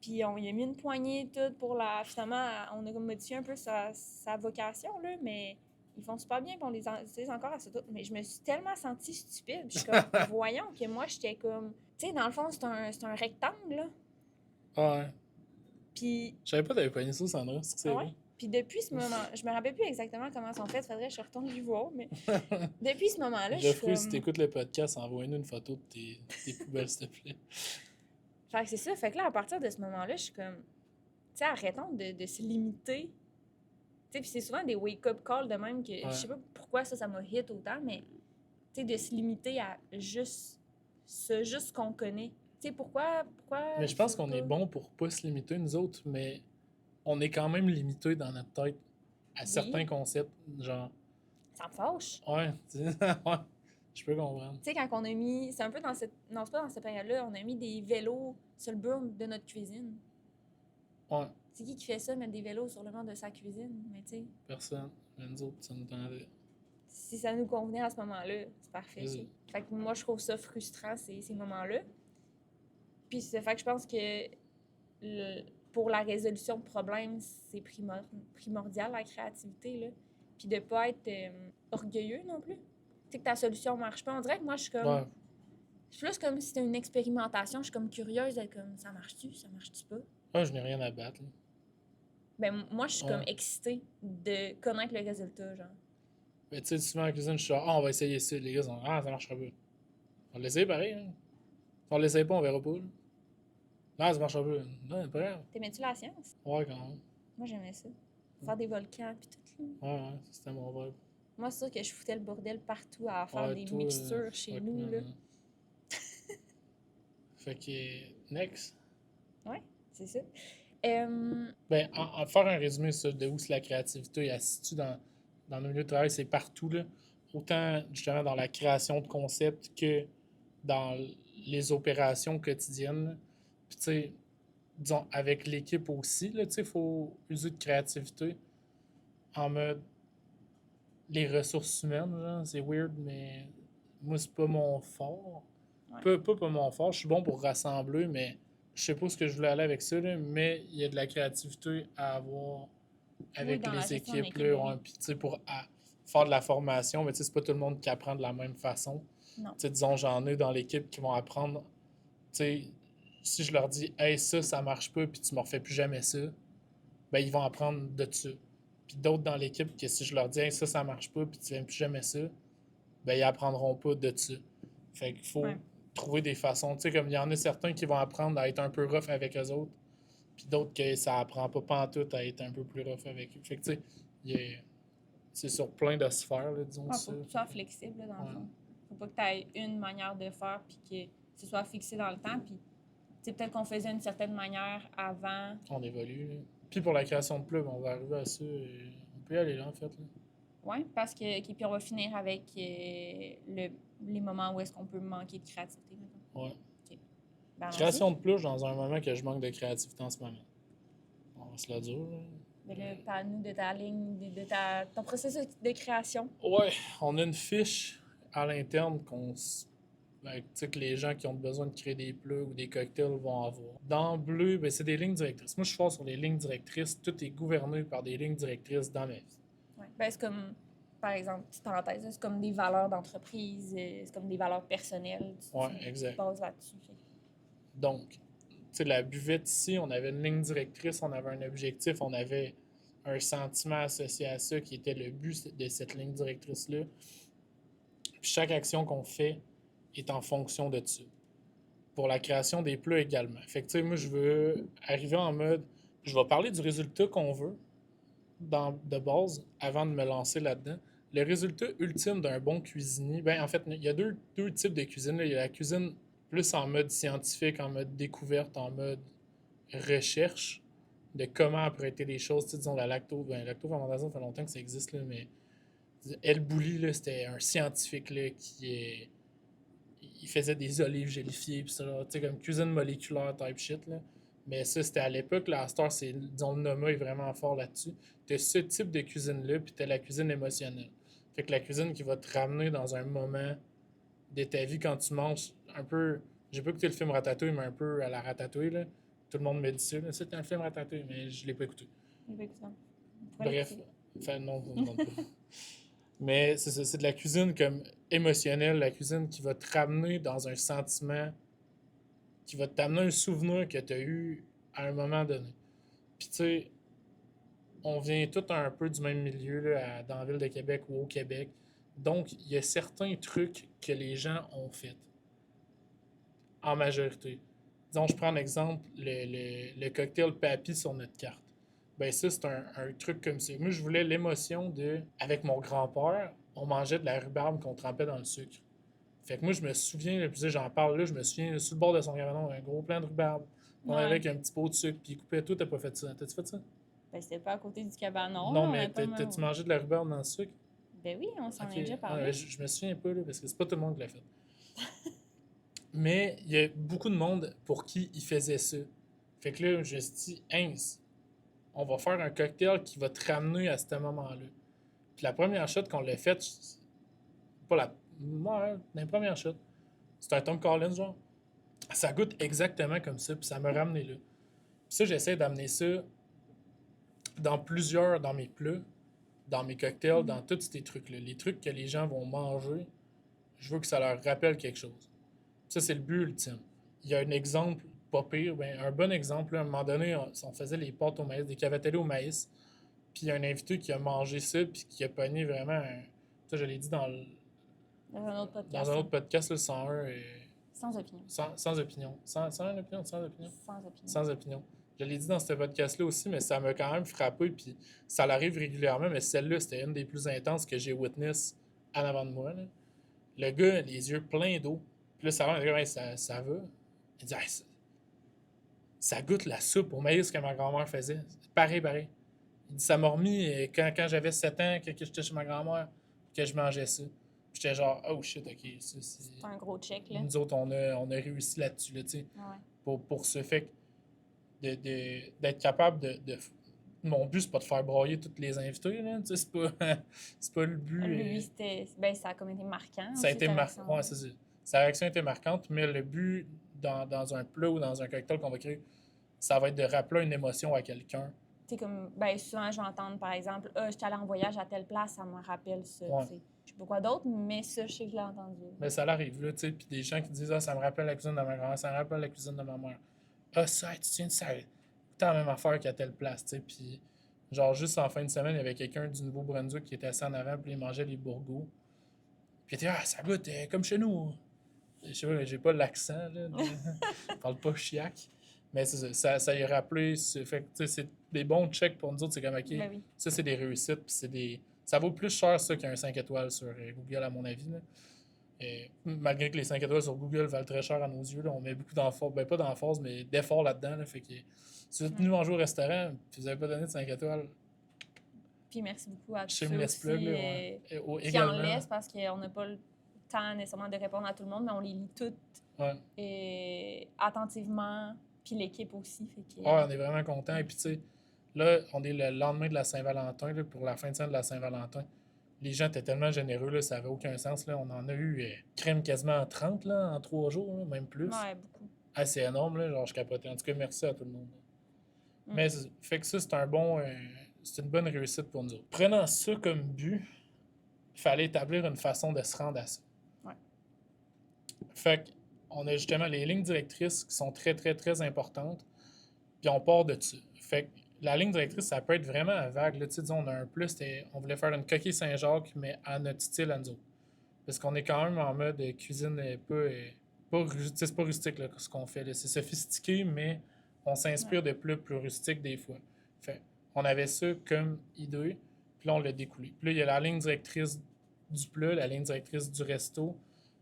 Puis on y a mis une poignée tout pour la... Finalement, on a comme modifié un peu sa vocation, là, mais ils font super bien, puis on les utilise encore à ce tout. Mais je me suis tellement sentie stupide. Puis je suis comme, voyons que moi, j'étais comme... Tu sais, dans le fond, c'est un rectangle, là. Ah, ouais. Puis... Je savais pas que t'avais pogné ça, Sandra. C'est Ah ouais? Puis depuis ce moment... Je me rappelle plus exactement comment elles sont faites. Faudrait que je retourne les voir, mais... Depuis ce moment-là, je suis Geoffrey, comme... si t'écoutes le podcast, envoie-nous une photo de tes poubelles, s'il te plaît. Fait que c'est ça. Fait que là, à partir de ce moment-là, je suis comme... Tu sais, arrêtons de se limiter. Tu sais, puis c'est souvent des wake-up calls de même que... Ouais. Je sais pas pourquoi ça m'a hit autant, mais... Tu sais, de se limiter à juste ce qu'on connaît. Tu sais, pourquoi Mais je pense veux qu'on est pas- bon pour pas se limiter, nous autres, mais on est quand même limité dans notre tête à Oui. certains concepts. Genre, Ça me fâche. ouais, tu sais, ouais, je peux comprendre. Tu sais, quand on a mis... C'est un peu dans cette... Non, c'est pas dans cette période-là. On a mis des vélos sur le burn de notre cuisine. Ouais, C'est qui fait ça, mettre des vélos sur le mur de sa cuisine? Mais tu sais, personne. Mais nous autres, ça nous tendait. si ça nous convenait à ce moment-là, c'est parfait. Ça. Vas-y. Fait que moi, je trouve ça frustrant, ces moments-là. Puis c'est fait que je pense que pour la résolution de problèmes, c'est primordial, la créativité, là. Puis de pas être orgueilleux non plus. Tu sais, que ta solution marche pas. On dirait que moi, je suis comme... Ouais, C'est plus comme si c'était une expérimentation. Je suis comme curieuse d'être comme, ça marche-tu pas? ouais, je n'ai rien à battre. Là. Ben, moi, je suis Ouais. comme excitée de connaître le résultat, genre. Mais tu sais, souvent en cuisine, je suis genre, ah, on va essayer ça. Les gars sont, ah, ça marchera pas. On va l'essayer pareil. Hein. Si on l'essaye pas, on verra pas. Là. Non, ça marchera pas. Non, c'est pas grave. T'aimais-tu la science? Ouais, quand même. Moi, j'aimais ça. Faire des volcans, puis tout, là. Ouais, ouais, c'était mon vibe. Moi, c'est sûr que je foutais le bordel partout à faire Ouais, des toi, mixtures chez fuck, nous, là. Fait que, next. C'est ça. Ben, en faire un résumé ça, de où c'est la créativité, elle se situe dans nos milieux de travail, c'est partout, là. Autant, justement, dans la création de concepts que dans les opérations quotidiennes. Là. Puis, tu sais, disons, avec l'équipe aussi, là, tu sais, il faut user de créativité en mode les ressources humaines, genre, c'est weird, mais moi, c'est pas mon fort. Ouais. Pas mon fort, je suis bon pour rassembler, mais je sais pas ce que je voulais aller avec ça, là, mais il y a de la créativité à avoir avec dans la les gestion équipes, d'équipe, là, ouais, puis tu sais, pour faire de la formation, mais tu sais, c'est pas tout le monde qui apprend de la même façon. Non. Tu sais, disons, j'en ai dans l'équipe qui vont apprendre, tu sais, si je leur dis, hey, ça marche pas, puis tu me refais plus jamais ça, ben, ils vont apprendre de ça. Puis d'autres dans l'équipe, que si je leur dis, hey, ça marche pas, puis tu fais plus jamais ça, ben, ils apprendront pas de ça. Fait qu'il faut trouver des façons, tu sais, comme il y en a certains qui vont apprendre à être un peu rough avec eux autres, puis d'autres que ça apprend pas pantoute à être un peu plus rough avec eux. Fait que, tu sais, c'est sur plein de sphères, là, disons Faut ça. que tu sois flexible, là, dans le fond. faut pas que tu aies une manière de faire puis que ce soit fixé dans le temps. Puis, tu sais, peut-être qu'on faisait une certaine manière avant. On évolue, là. Puis pour la création de plug, on va arriver à ça. On peut y aller là, en fait. Là. Oui, parce que. Et puis, on va finir avec les moments où est-ce qu'on peut manquer de créativité, maintenant. Ouais. OK. Ben, Création de plush dans un moment que je manque de créativité en ce moment. On va se la dire. Là. Mais là, parle-nous de ta ligne, ton processus de création. Ouais, on a une fiche à l'interne que les gens qui ont besoin de créer des plugs ou des cocktails vont avoir. Dans bleu, ben, c'est des lignes directrices. Moi, je suis fort sur les lignes directrices. Tout est gouverné par des lignes directrices dans ma vie. Ouais. Ben, c'est comme, par exemple, petite parenthèse, c'est comme des valeurs d'entreprise, c'est comme des valeurs personnelles. Ouais, Tu exact. bases là-dessus. Donc, tu sais, la buvette ici, on avait une ligne directrice, on avait un objectif, on avait un sentiment associé à ça qui était le but de cette ligne directrice-là. Puis chaque action qu'on fait est en fonction de ça. Pour la création des plats également. Fait que, tu sais, moi, je veux arriver en mode, je vais parler du résultat qu'on veut de base avant de me lancer là-dedans. Le résultat ultime d'un bon cuisinier, ben en fait, il y a deux types de cuisine. Là. Il y a la cuisine plus en mode scientifique, en mode découverte, en mode recherche de comment apprêter les choses. Tu sais, disons, la lacto-fermentation, ça fait longtemps que ça existe, là, mais El Bulli, là, c'était un scientifique là, il faisait des olives gélifiées, puis ça, tu sais, comme cuisine moléculaire type shit, là. Mais ça, c'était à l'époque. Là, à Star, disons, le Noma est vraiment fort là-dessus. T'as ce type de cuisine-là, puis t'as la cuisine émotionnelle. Fait que la cuisine qui va te ramener dans un moment de ta vie quand tu manges un peu. J'ai pas écouté le film Ratatouille, mais un peu à la Ratatouille, là. Tout le monde me dit ça. Là. C'est un film Ratatouille, mais je l'ai pas écouté. Bref. Enfin, non, je ne demande pas. Mais c'est ça, c'est de la cuisine comme émotionnelle, la cuisine qui va te ramener dans un sentiment, qui va t'amener un souvenir que tu as eu à un moment donné. Puis tu sais, on vient tous un peu du même milieu là, dans la ville de Québec ou au Québec. Donc, il y a certains trucs que les gens ont fait, en majorité. Disons, je prends un exemple, le cocktail Papy sur notre carte. Ben ça, c'est un truc comme ça. Moi, je voulais l'émotion de... Avec mon grand-père, on mangeait de la rhubarbe qu'on trempait dans le sucre. Fait que moi, je me souviens, là, puis j'en parle là, je me souviens, sur le bord de son cabanon, un gros plant de rhubarbe. On avait avec un petit pot de sucre, puis il coupait tout. T'as pas fait ça? T'as-tu fait ça? Ben, c'était pas à côté du cabanon. Non, là, mais t'as-tu mangé de la rhubarbe dans le sucre? Ben oui, on s'en Ok. est déjà parlé. Je me souviens pas, là, parce que c'est pas tout le monde qui l'a fait. Mais il y a beaucoup de monde pour qui il faisait ça. Fait que là, je me suis dit, Heinz, on va faire un cocktail qui va te ramener à ce moment-là. Puis la première shot qu'on l'a faite, pas la. Ouais, la première shot, c'est un Tom Collins, genre. Ça goûte exactement comme ça, puis ça m'a ramené là. Puis ça, j'essaie d'amener ça dans mes plats, dans mes cocktails, dans tous ces trucs-là. Les trucs que les gens vont manger, je veux que ça leur rappelle quelque chose. Ça, c'est le but ultime. Il y a un exemple, pas pire, ben, un bon exemple. Là, à un moment donné, on faisait les pâtes au maïs, des cavatelli au maïs. Puis il y a un invité qui a mangé ça, puis qui a pogné vraiment. Ça, je l'ai dit dans un autre podcast. Dans un autre podcast, le 101. Sans opinion. Sans opinion. Sans opinion, sans opinion. Sans opinion. Sans opinion. Je l'ai dit dans ce podcast-là aussi, mais ça m'a quand même frappé, puis ça l'arrive régulièrement, mais celle-là, c'était une des plus intenses que j'ai witness en avant de moi. Là. Le gars, les yeux pleins d'eau. Puis là, ça va, ça va. Il dit, ça goûte la soupe au maïs que ma grand-mère faisait. Pareil, pareil. Il dit, ça m'a remis quand j'avais 7 ans, que j'étais chez ma grand-mère, que je mangeais ça. Puis j'étais genre, oh shit, ok. C'est un gros check, là. Nous autres, on a réussi là-dessus, là, tu sais. Ouais. Pour ce fait d'être capable de. Mon but, c'est pas de faire broyer tous les invités, là. Tu sais, c'est pas le but. Lui, c'était. Ben, ça a comme été marquant. Ça a été marquant. Ouais, c'est ça. Sa réaction a été marquante, mais le but dans un plat ou dans un cocktail qu'on va créer, ça va être de rappeler une émotion à quelqu'un. Tu sais, comme, ben, souvent, je vais entendre, par exemple, je suis allée en voyage à telle place, ça me rappelle ça. Ouais. Je sais pas quoi d'autre, mais ça, je sais que je l'ai entendu. Mais ça l'arrive, là, tu sais. Puis des gens qui disent, ça me rappelle la cuisine de ma grand-mère, ça me rappelle la cuisine de ma mère. Ça, tu tiens de ça. T'as la même affaire qu'à telle place, tu sais. Puis, genre, juste en fin de semaine, il y avait quelqu'un du Nouveau-Brunswick qui était assis en avant, puis il mangeait les bourgots. Puis il était, ça goûte comme chez nous. Je sais pas, j'ai pas l'accent, là. Je parle pas chiac. Mais c'est ça y a rappelé. Fait que, c'est des bons checks pour nous autres. C'est comme, OK, Ben oui. Ça, c'est des réussites. Puis ça vaut plus cher, ça, qu'un 5 étoiles sur Google, à mon avis. Là. Malgré que les 5 étoiles sur Google valent très cher à nos yeux, là, on met beaucoup d'emphase, ben pas d'emphase, mais d'effort là-dedans. Là, fait que si vous êtes venu manger au restaurant puis vous n'avez pas donné de 5 étoiles, Puis merci beaucoup à tous ceux shameless aussi plug, là, ouais. qui en Également, laissent parce qu'on n'a pas le temps nécessairement de répondre à tout le monde, mais on les lit toutes ouais. attentivement, puis l'équipe aussi. Fait que, Ah, on est vraiment content. Et puis, tu sais, là, on est le lendemain de la Saint-Valentin, là, pour la fin de semaine de la Saint-Valentin. Les gens étaient tellement généreux, là, ça n'avait aucun sens. Là. On en a eu crème quasiment 30 là, en 3 jours, là, même plus. ouais, beaucoup. Ah, c'est énorme, là, genre je capotais. En tout cas, merci à tout le monde. Mm. Mais fait que ça, c'est un bon. C'est une bonne réussite pour nous autres. Prenant ça comme but, il fallait établir une façon de se rendre à ça. Ouais. Fait qu'on a justement les lignes directrices qui sont très, très, très importantes. Puis on part de dessus. Fait que la ligne directrice, ça peut être vraiment vague. Là, disons, on a un plus, on voulait faire une coquille Saint-Jacques, mais à notre style à nous autres. Parce qu'on est quand même en mode cuisine c'est pas rustique là, ce qu'on fait. C'est sophistiqué, mais on s'inspire de plats plus rustiques des fois. Fait on avait ça comme idée, puis là, on l'a découlé. Puis là, il y a la ligne directrice du plat, la ligne directrice du resto.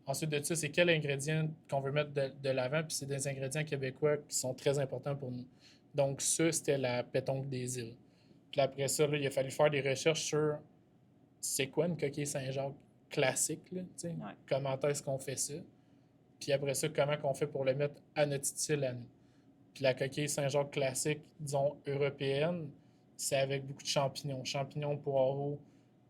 Ensuite de ça, c'est quels ingrédients qu'on veut mettre de l'avant, puis c'est des ingrédients québécois qui sont très importants pour nous. Donc, ça, c'était la pétanque des îles. Puis après ça, là, il a fallu faire des recherches sur c'est quoi une coquille Saint-Jacques classique, là, comment est-ce qu'on fait ça. Puis après ça, comment on fait pour le mettre à notre style à nous. Puis la coquille Saint-Jacques classique, disons européenne, c'est avec beaucoup de champignons. Champignons, poireaux,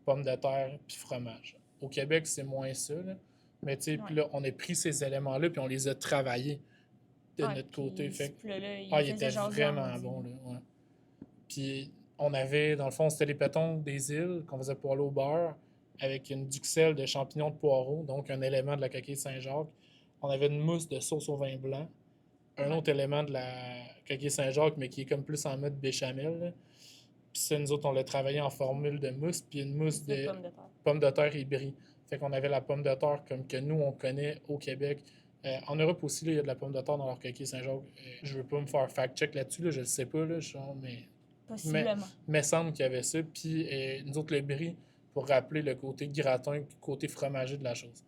pommes de terre, puis fromage. Au Québec, c'est moins ça, là. Mais tu sais, puis là, on a pris ces éléments-là, puis on les a travaillés de notre côté. Fait il était vraiment bon, là. Ouais. Puis on avait, dans le fond, c'était les pétons des îles qu'on faisait poêler au beurre avec une duxelle de champignons de poireaux, donc un élément de la coquille Saint-Jacques. On avait une mousse de sauce au vin blanc, un autre élément de la coquille Saint-Jacques, mais qui est comme plus en mode béchamel. Là. Puis ça, nous autres, on l'a travaillé en formule de mousse, puis une mousse de pommes de terre et brie. Fait qu'on avait la pomme de terre comme que nous, on connaît au Québec. En Europe aussi, il y a de la pomme de terre dans leur coquille Saint-Jacques. Je veux pas me faire fact-check là-dessus, là, je le sais pas, là, mais possiblement. Mais semble qu'il y avait ça. Puis nous autres, le brie, pour rappeler le côté gratin, le côté fromager de la chose.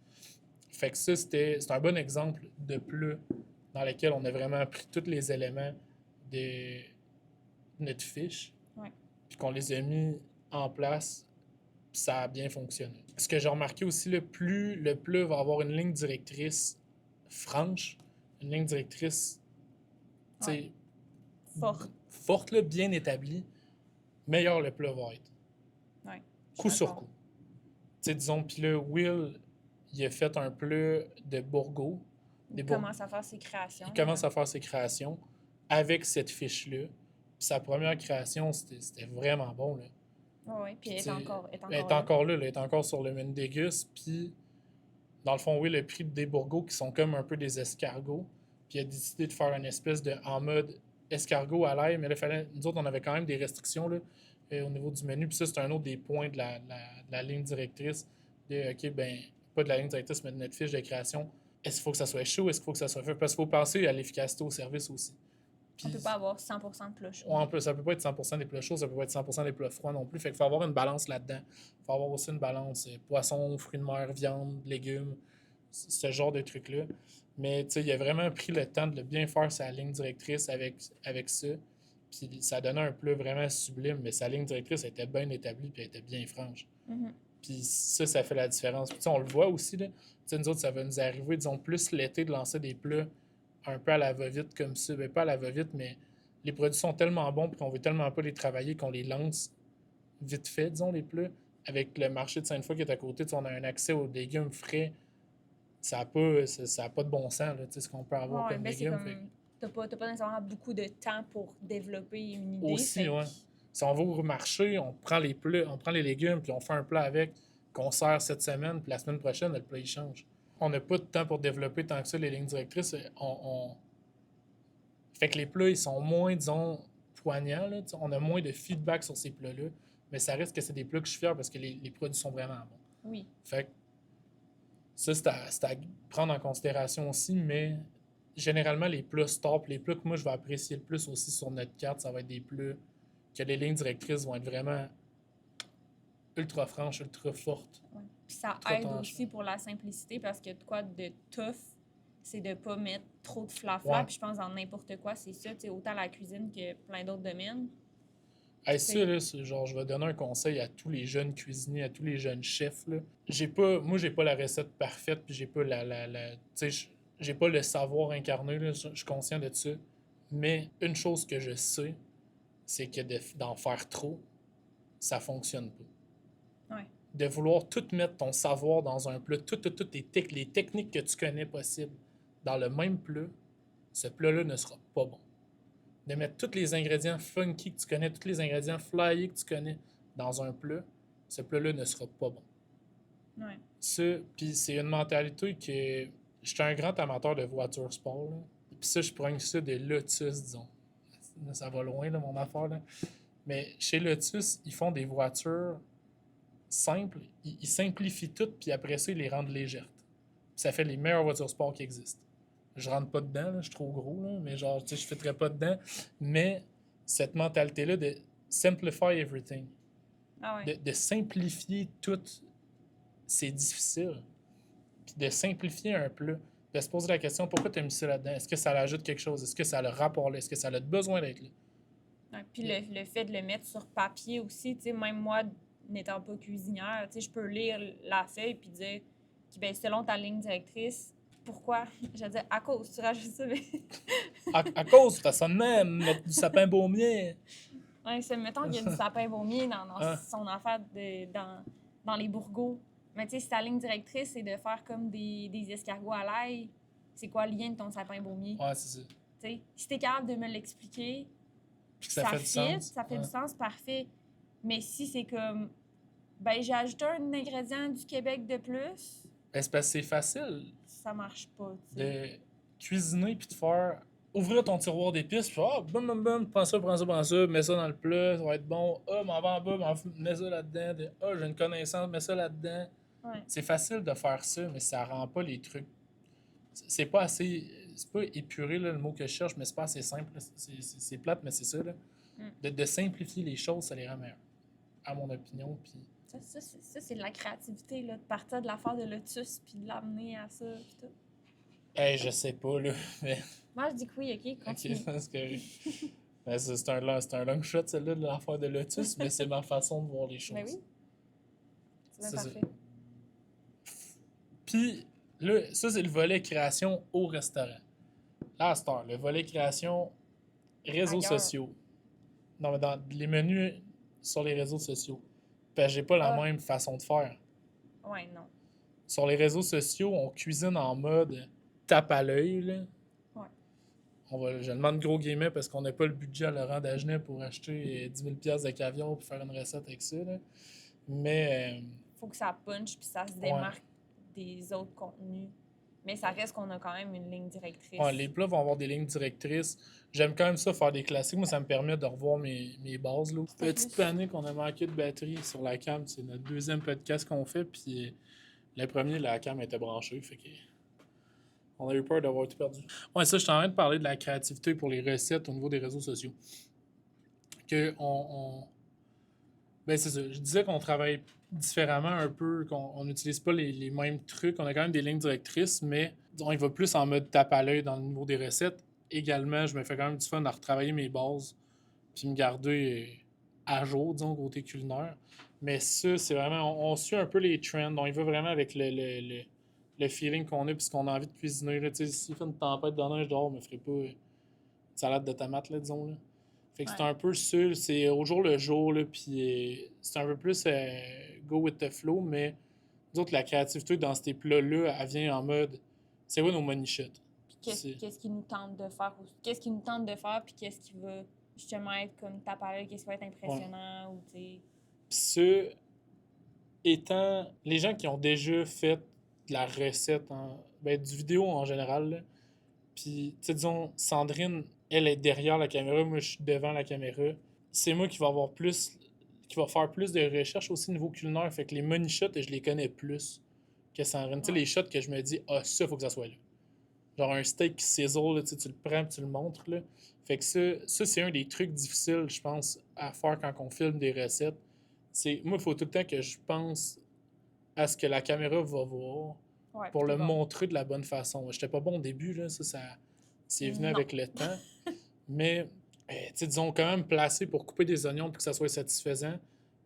Fait que ça, c'est un bon exemple de plat dans lequel on a vraiment pris tous les éléments de notre fiche, puis qu'on les a mis en place, puis ça a bien fonctionné. Ce que j'ai remarqué aussi, plus le plat va avoir une ligne directrice franche, une ligne directrice forte là, bien établie, meilleur le plat va être. Ouais, coup sur coup. Disons, puis là, Will, il a fait un plat de Bourgault. Il commence à faire ses créations. Il commence à faire ses créations avec cette fiche-là. Puis sa première création, c'était vraiment bon. Là. Oui, puis elle est encore là. Elle est encore sur le menu déguste. Puis, dans le fond, Will a pris des Bourgauts qui sont comme un peu des escargots. Puis il a décidé de faire une espèce de en mode escargot à l'ail. Mais là, nous autres, on avait quand même des restrictions là, au niveau du menu. Puis ça, c'est un autre des points de la ligne directrice. OK, ben pas de la ligne directrice, mais de notre fiche de création. Est-ce qu'il faut que ça soit chaud? Est-ce qu'il faut que ça soit fait? Parce qu'il faut penser à l'efficacité au service aussi. Puis, on peut pas avoir 100% de plats chauds. Ça peut pas être 100% des plats chauds, ça peut pas être 100% des plats froids non plus. Fait qu'il faut avoir une balance là-dedans. Il faut avoir aussi une balance poisson, fruits de mer, viande, légumes, ce genre de trucs-là. Mais tu sais, il a vraiment pris le temps de bien faire sa ligne directrice avec ça. Puis ça donnait un plat vraiment sublime, mais sa ligne directrice était bien établie puis elle était bien franche. Mm-hmm. Puis ça fait la différence. Puis on le voit aussi, là. Nous autres, ça va nous arriver, disons, plus l'été de lancer des plats un peu à la va-vite comme ça. Ben, pas à la va-vite, mais les produits sont tellement bons puis qu'on veut tellement pas les travailler qu'on les lance vite fait, disons, les plats. Avec le marché de Sainte-Foy qui est à côté, on a un accès aux légumes frais. Ça n'a pas de bon sens, là, ce qu'on peut avoir comme légumes. T'as pas nécessairement beaucoup de temps pour développer une idée. Aussi, oui. Si on va au marché, on prend les plats, on prend les légumes, puis on fait un plat avec, qu'on sert cette semaine, puis la semaine prochaine, le plat, il change. On n'a pas de temps pour développer tant que ça les lignes directrices. Fait que les plats, ils sont moins, disons, poignants. Là, on a moins de feedback sur ces plats-là, mais ça reste que c'est des plats que je suis fier parce que les produits sont vraiment bons. Oui. Fait que ça, c'est à prendre en considération aussi, mais généralement, les plats stop, les plats que moi, je vais apprécier le plus aussi sur notre carte, ça va être des plats que les lignes directrices vont être vraiment ultra franche, ultra forte. Ouais. Puis ça Trop aide tranchant. aussi pour la simplicité parce que de quoi de tough, c'est de pas mettre trop de flafla. Ouais. Puis je pense dans n'importe quoi, c'est ça, tu sais, autant la cuisine que plein d'autres domaines. Hey, ça, là, c'est genre, je vais donner un conseil à tous les jeunes cuisiniers, à tous les jeunes chefs, là. Moi, j'ai pas la recette parfaite, puis j'ai pas tu sais, j'ai pas le savoir incarné, là, je suis conscient de ça. Mais une chose que je sais, c'est que d'en faire trop, ça fonctionne pas. Ouais. De vouloir tout mettre ton savoir dans un plat, toutes les techniques que tu connais possibles dans le même plat, ce plat-là ne sera pas bon. De mettre tous les ingrédients funky que tu connais, tous les ingrédients flyés que tu connais dans un plat, ce plat-là ne sera pas bon. Ouais. Ça, puis c'est une mentalité que... J'étais un grand amateur de voitures sport, là. Puis ça, je prends ça de Lotus, disons. Ça va loin, là, mon affaire, là. Mais chez Lotus, ils font des voitures simples. Ils simplifient tout, puis après ça, ils les rendent légères. Puis ça fait les meilleures voitures sport qui existent. Je rentre pas dedans, là, je suis trop gros, là, mais genre, tu sais, je ne fitterais pas dedans. Mais cette mentalité-là de simplify everything, Ah ouais. de simplifier tout, c'est difficile. Puis de simplifier un plat, de se poser la question pourquoi tu as mis ça là-dedans? Est-ce que ça l'ajoute quelque chose? Est-ce que ça a le rapport là? Est-ce que ça a besoin d'être là? Ouais. Puis le fait de le mettre sur papier aussi, tu sais, même moi, n'étant pas cuisinière, tu sais, je peux lire la feuille puis dire, ben, selon ta ligne directrice, pourquoi? Je veux dire, à cause, tu rajoutes ça, mais... À cause, t'as ça de même, mettre du sapin baumier. Ouais, c'est, mettons qu'il y a du sapin baumier dans Hein? son affaire dans les bourgots. Mais tu sais, si ta ligne directrice, c'est de faire comme des escargots à l'ail, c'est quoi le lien de ton sapin baumier? Ouais, c'est ça. Tu sais, si t'es capable de me l'expliquer, Puis que ça fait du sens. ça fait Ouais. du sens, parfait. Mais si c'est comme, ben j'ai ajouté un ingrédient du Québec de plus, Ben, c'est parce que c'est facile ça marche pas, tu sais. de cuisiner puis de faire ouvrir ton tiroir d'épices puis boum boum boum, prends ça, mets ça dans le plat, ça va être bon. M'en va en bas, mets ça là-dedans. J'ai une connaissance, mets ça là-dedans. Ouais. C'est facile de faire ça, mais ça rend pas les trucs. C'est pas assez. C'est pas épuré là, le mot que je cherche, mais c'est pas assez simple. C'est plate, mais c'est ça. Là. De simplifier les choses, ça les rend meilleurs. À mon opinion. Puis Ça, c'est de la créativité, là, de partir de l'affaire de Lotus puis de l'amener à ça, puis tout. hey, je sais pas, là. Mais... Moi, je dis que oui, OK, continue. Ok, parce que. Ben, c'est un long shot, celle-là, de l'affaire de Lotus, mais c'est ma façon de voir les choses. Ben oui. C'est bien C'est parfait. Puis, là, ça, c'est le volet création au restaurant. Là, à cette heure, le volet création réseaux Ailleurs. sociaux. Non, mais dans les menus sur les réseaux sociaux. Parce que j'ai pas la Ah. même façon de faire. Ouais, non. Sur les réseaux sociaux, on cuisine en mode tape à l'œil, là. Ouais. Je demande gros guillemets parce qu'on n'a pas le budget à Laurent Dagenet pour acheter 10 000 piastres de caviar pour faire une recette avec ça, là. Mais, Faut que ça punch puis ça se démarque des autres contenus. Mais ça reste qu'on a quand même une ligne directrice. ouais, les plats vont avoir des lignes directrices. J'aime quand même ça, faire des classiques. Moi, ça me permet de revoir mes bases, là. Petite panique, on a manqué de batterie sur la cam. C'est notre deuxième podcast qu'on fait, puis le premier, la cam était branchée, fait que... On a eu peur d'avoir tout perdu. Ouais, ça, je suis en train de parler de la créativité pour les recettes au niveau des réseaux sociaux. Ben, c'est ça. Je disais qu'on travaille différemment un peu, qu'on n'utilise pas les mêmes trucs. On a quand même des lignes directrices, mais disons, il va plus en mode tape à l'œil dans le niveau des recettes. Également, je me fais quand même du fun à retravailler mes bases puis me garder à jour, disons, côté culinaire. Mais ça, c'est vraiment... On suit un peu les trends. On y va vraiment avec le feeling qu'on a puis ce qu'on a envie de cuisiner. Là. S'il fait une tempête de neige dehors, je me ferai pas une salade de tomates, là, disons. Là. Fait que c'est un peu ça, c'est au jour le jour, là, puis c'est un peu plus go with the flow, mais nous autres, la créativité dans ces plats-là, elle vient en mode, c'est quoi nos money shots? Qu'est-ce qui nous tente de faire? Qu'est-ce qui nous tente de faire, puis qu'est-ce qui va justement être comme tape à l'œil, qu'est-ce qui va être impressionnant, ou tu sais... Puis ça, étant les gens qui ont déjà fait de la recette, ben, du vidéo en général, là, puis, tu sais, disons, Sandrine, elle est derrière la caméra, moi, je suis devant la caméra. C'est moi qui va avoir plus... qui va faire plus de recherches aussi niveau culinaire. Fait que les money shots, je les connais plus que Sandrine. Tu sais, les shots que je me dis, ça, faut que ça soit là. Genre un steak qui sizzle, là, tu le prends et tu le montres, là. Fait que ça c'est un des trucs difficiles, je pense, à faire quand on filme des recettes. Moi, il faut tout le temps que je pense à ce que la caméra va voir Ouais, pour puis t'es le bon. montrer de la bonne façon. J'étais pas bon au début, là, c'est venu Non. avec le temps. Mais, tu sais, disons, quand même placé pour couper des oignons pour que ça soit satisfaisant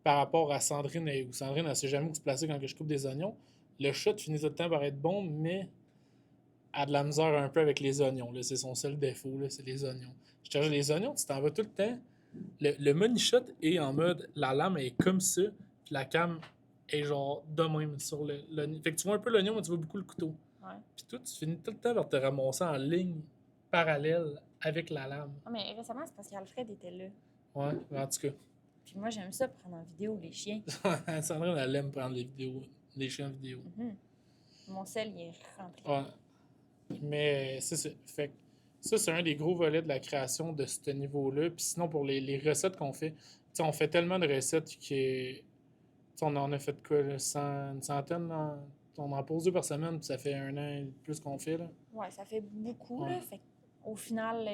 par rapport à Sandrine, où Sandrine, elle sait jamais où se placer quand que je coupe des oignons. Le shot finit tout le temps par être bon, mais a de la misère un peu avec les oignons. Là. C'est son seul défaut, là, c'est les oignons. Je cherche les oignons, tu t'en vas tout le temps. Le money shot est en mode, la lame est comme ça, puis la cam est genre de même sur l'oignon. Fait que tu vois un peu l'oignon, mais tu vois beaucoup le couteau. Ouais. Puis toi, tu finis tout le temps par te ramasser en ligne parallèle avec la lame. Ah, mais récemment, c'est parce qu'Alfred était là. Ouais, en tout Puis moi, j'aime ça prendre en vidéo les chiens. cas. Sandrine, elle aime prendre les vidéos, les chiens vidéo. Mhm. Mon sel, il est rempli. Ouais. Mais c'est ça. Fait que ça, c'est un des gros volets de la création de ce niveau-là. Puis sinon, pour les recettes qu'on fait, tu sais, on fait tellement de recettes que. Tu sais, on en a fait quoi, là, une centaine? On en pose 2 par semaine, puis ça fait 1 an et plus qu'on fait. Là. Ouais, ça fait beaucoup, Ouais. là. Fait au final,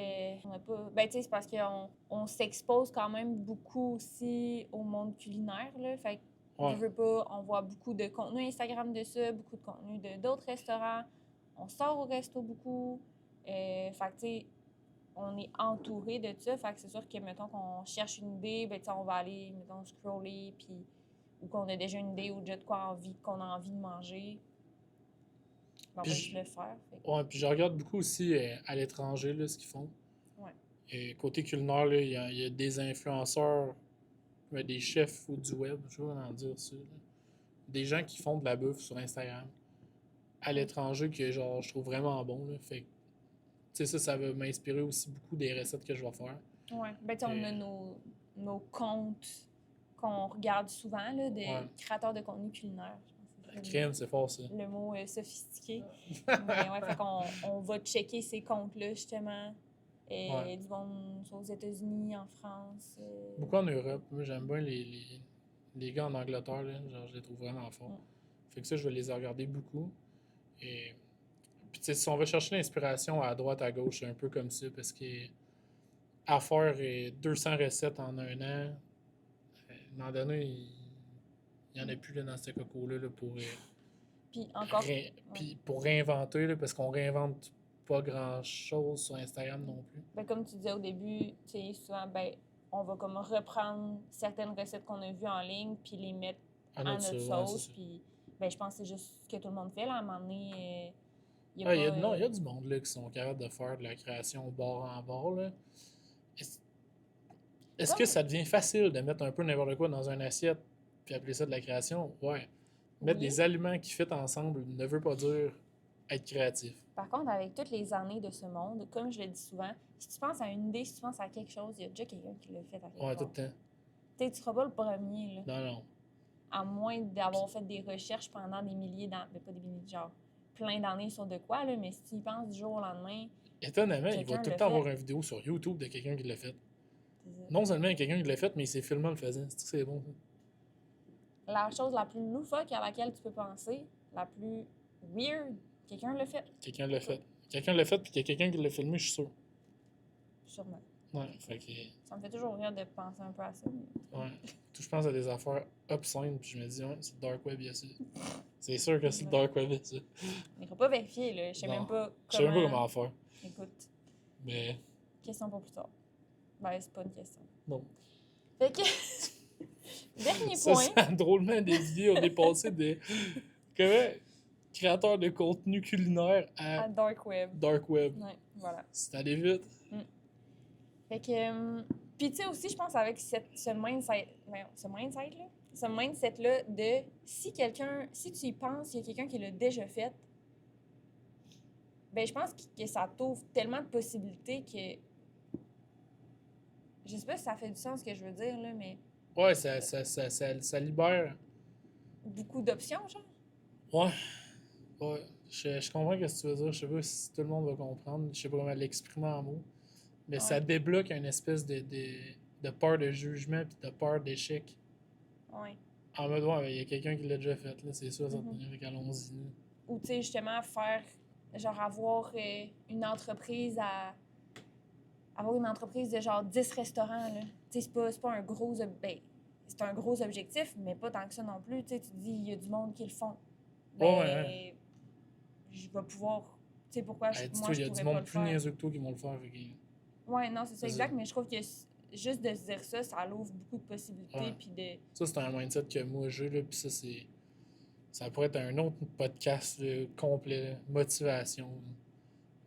on n'a pas. Ben, tu sais, c'est parce qu'on s'expose quand même beaucoup aussi au monde culinaire, là. Fait que, Ouais. je veux pas, on voit beaucoup de contenu Instagram de ça, beaucoup de contenu de d'autres restaurants. On sort au resto beaucoup. Fait que, tu sais, on est entouré de ça. Fait que c'est sûr que, mettons, qu'on cherche une idée, ben, tu sais, on va aller, mettons, scroller, puis. Ou qu'on a déjà une idée ou déjà de quoi qu'on a envie de manger. Ben, on Puis va je- juste le faire. Fait que, Ouais, puis je regarde beaucoup aussi à l'étranger là, ce qu'ils font. ouais. Et côté culinaire, là, il y a des influenceurs, des chefs ou du web, je vais en dire ça. Là. Des gens qui font de la bouffe sur Instagram à l'étranger que genre je trouve vraiment bon. Là. Fait que, tu sais, ça va m'inspirer aussi beaucoup des recettes que je vais faire. Ouais. Ben, tu sais, on a nos comptes qu'on regarde souvent, là, de Ouais. créateurs de contenu culinaire. Je pense que La c'est crème, c'est fort ça. le mot sophistiqué. Mais ouais, fait qu'on on va checker ces comptes-là, justement. Ouais. Du bon soit aux États-Unis, en France. Beaucoup en Europe. Moi, j'aime bien les gars en Angleterre. Là. Genre, je les trouve vraiment forts. Mm. Fait que ça, je vais les regarder beaucoup. Et puis, tu sais, si on va chercher l'inspiration à droite, à gauche, c'est un peu comme ça. Parce que à faire 200 recettes en 1 an, l'an dernier, il n'y en a plus là, dans ce coco-là là, pour, Puis encore. puis pour réinventer, là, parce qu'on réinvente pas grand-chose sur Instagram non plus. Ben, comme tu disais au début, tu sais, souvent, ben, on va comme reprendre certaines recettes qu'on a vues en ligne, puis les mettre À à notre notre sauce, sauce. Puis, ben, je pense que c'est juste ce que tout le monde fait, là. À un moment donné, il n'y a Ah, pas. non, il y a du monde là, qui sont capables de faire de la création bord en bord. Là. Est-ce est-ce que Comme. ça devient facile de mettre un peu n'importe quoi dans une assiette puis appeler ça de la création? Ouais. Mettre Oui. des aliments qui fit ensemble ne veut pas dire être créatif. Par contre, avec toutes les années de ce monde, comme je le dis souvent, si tu penses à une idée, si tu penses à quelque chose, il y a déjà quelqu'un qui l'a fait à quelque Ouais, tout part. le temps. Tu sais, tu seras pas le premier, là. Non, non. À moins d'avoir fait des recherches pendant des milliers d'années, ben, pas des milliers, genre plein d'années sur de quoi, là, mais si tu y penses du jour au lendemain, Étonnamment, il va quelqu'un tout le l'a temps fait. avoir une vidéo sur YouTube de quelqu'un qui l'a fait. C'est ça. Non seulement il y a quelqu'un qui l'a fait, mais il s'est filmé en le faisant. C'est bon, ça. La chose la plus loufoque à laquelle tu peux penser, la plus weird, quelqu'un l'a fait, Quelqu'un l'a fait. Quelqu'un l'a fait, puis qu'il y a quelqu'un qui l'a filmé, je suis sûr. sûrement. Ouais, fait que. Ça me fait toujours rire de penser un peu à ça. Mais... Ouais. Tout, je pense à des affaires obscènes, puis je me dis, ouais, c'est le Dark Web, il y a ça. C'est sûr que c'est le Dark Web, ça. On n'ira pas vérifier, là. Je sais Non. même pas Je sais même pas comment... comment faire. Écoute, Mais. question pour plus tard. Ben, c'est pas une question. Non. Fait que... Dernier Ça, point. ça a drôlement dévié. On est passé de. Comment créateur de contenu culinaire À à Dark Web. Dark Web. Ouais, voilà. C'est allé vite. Fait que... Puis tu sais aussi, je pense avec ce mindset... Ben, ce mindset-là? Ce mindset-là de si quelqu'un... Si tu y penses, il y a quelqu'un qui l'a déjà fait, ben je pense que ça t'ouvre tellement de possibilités que... Je sais pas si ça fait du sens ce que je veux dire, là, mais Ouais, ça libère. beaucoup d'options, genre. Ouais. Ouais. Je comprends ce que tu veux dire. Je sais pas si tout le monde va comprendre. Je sais pas comment l'exprimer en mots. Mais ça Ouais. débloque une espèce de peur de jugement puis de peur d'échec. Ouais. En mode, ouais, il y a quelqu'un qui l'a déjà fait, là, c'est sûr, ça Mhm. fait qu'allons-y. Là. Ou, tu sais, justement, faire... Genre, avoir une entreprise à... Avoir une entreprise de genre 10 restaurants, là. Tu sais, c'est pas un gros... Ben, c'est un gros objectif, mais pas tant que ça non plus. Tu sais, tu te dis, il y a du monde qui le font. Ouais, Ben, ouais. je vais pouvoir... Tu sais, pourquoi moi, Dis-toi, il je y a du pourrais pas monde le plus faire? niaiseux que toi qui vont le faire. Fait Ouais, non, c'est ça, c'est ça. exact. Mais je trouve que juste de se dire ça, ça ouvre beaucoup de possibilités. Ouais. Puis de... Ça, c'est un mindset que moi j'ai, là, puis ça, c'est... Ça pourrait être un autre podcast là, complet, là. Motivation.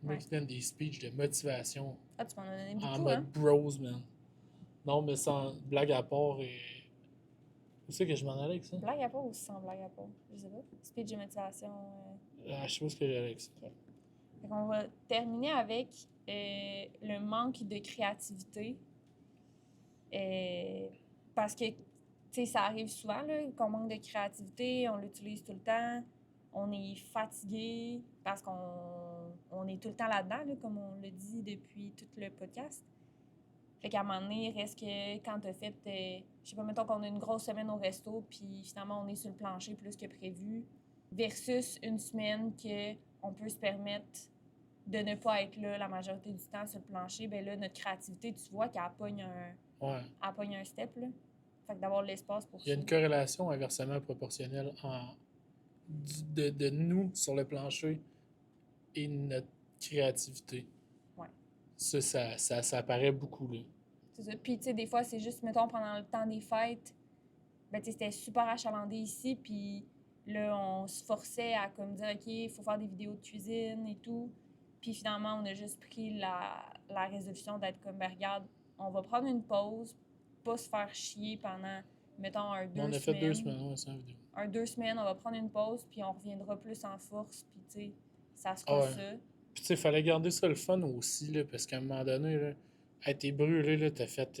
Le mec Ouais. qui donne des speeches de motivation Ah, tu m'en as donné en beaucoup, mode hein? bros, man. Non, mais sans blague à part et... Où c'est que je m'en allais avec ça? Blague à part ou sans blague à part? Je sais pas. Speech de motivation. Ah, je sais pas ce que j'allais avec ça. OK. Fait qu'on va terminer avec le manque de créativité. Parce que, tu sais, ça arrive souvent, là, qu'on manque de créativité, on l'utilise tout le temps, on est fatigué parce qu'on est tout le temps là-dedans, là, comme on le dit depuis tout le podcast. Fait qu'à un moment donné, il reste que quand t'as fait, je sais pas, mettons qu'on a une grosse semaine au resto, puis finalement on est sur le plancher plus que prévu, versus une semaine qu'on peut se permettre de ne pas être là la majorité du temps sur le plancher, ben là, notre créativité, tu vois qu'elle pogne Ouais. un step, là. Fait que d'avoir l'espace pour Il y a ça. une corrélation inversement proportionnelle de nous sur le plancher et notre créativité. Ouais. Ça apparaît beaucoup, là. C'est ça. Puis, tu sais, des fois, c'est juste, mettons, pendant le temps des fêtes, ben, tu sais, c'était super achalandé ici, puis là, on se forçait à, comme, dire, OK, il faut faire des vidéos de cuisine et tout. Puis finalement, on a juste pris la résolution d'être comme, ben, regarde, on va prendre une pause, pas se faire chier pendant, mettons, Mais on a fait 2 semaines, ouais, sans vidéo. 2 semaines, on va prendre une pause, puis on reviendra plus en force, puis tu sais, ça Ah sera ouais. ça. Puis tu sais, il fallait garder ça le fun aussi, là, parce qu'à un moment donné, là, hey, t'es brûlé, là, t'as fait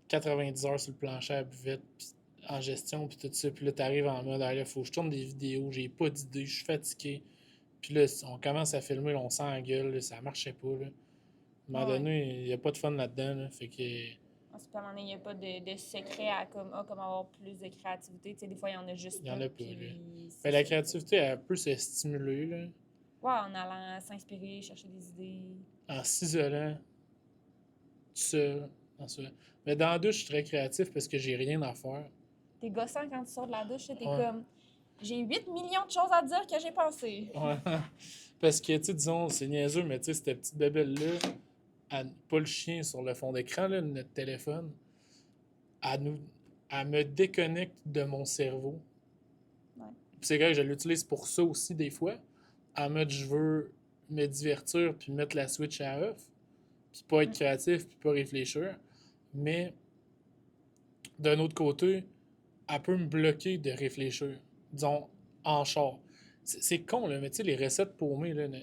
90 heures sur le plancher à la buvette, pis en gestion, puis tout ça, puis là, t'arrives en mode, ah, là, faut que je tourne des vidéos, j'ai pas d'idée, je suis fatigué. Puis là, on commence à filmer, là, on s'engueule, là, ça marchait pas, là. À un moment Ouais. donné, il y a pas de fun là-dedans, là, fait que... Ensuite, à un moment donné, il n'y a pas de secret à comme avoir plus de créativité. Tu sais, des fois, il y en a juste Il y en pas. a pas, là. Puis Mais la créativité, elle peut se stimuler, là, ouais, en allant s'inspirer, chercher des idées. en s'isolant, tout seul, dans ça. Mais dans la douche, je suis très créatif parce que j'ai rien à faire. T'es gossant quand tu sors de la douche, t'es Ouais. comme j'ai 8 millions de choses à dire que j'ai pensé. Ouais. Parce que, tu sais, disons, c'est niaiseux, mais tu sais, cette petite bébelle-là, pas le chien sur le fond d'écran, là, notre téléphone, elle me déconnecte de mon cerveau. Ouais. Puis c'est vrai que je l'utilise pour ça aussi, des fois. En mode, je veux me divertir puis mettre la switch à off, puis pas être créatif puis pas réfléchir. Mais, d'un autre côté, elle peut me bloquer de réfléchir. Disons, en char. C'est con, là, mais tu sais, les recettes paumées, là, le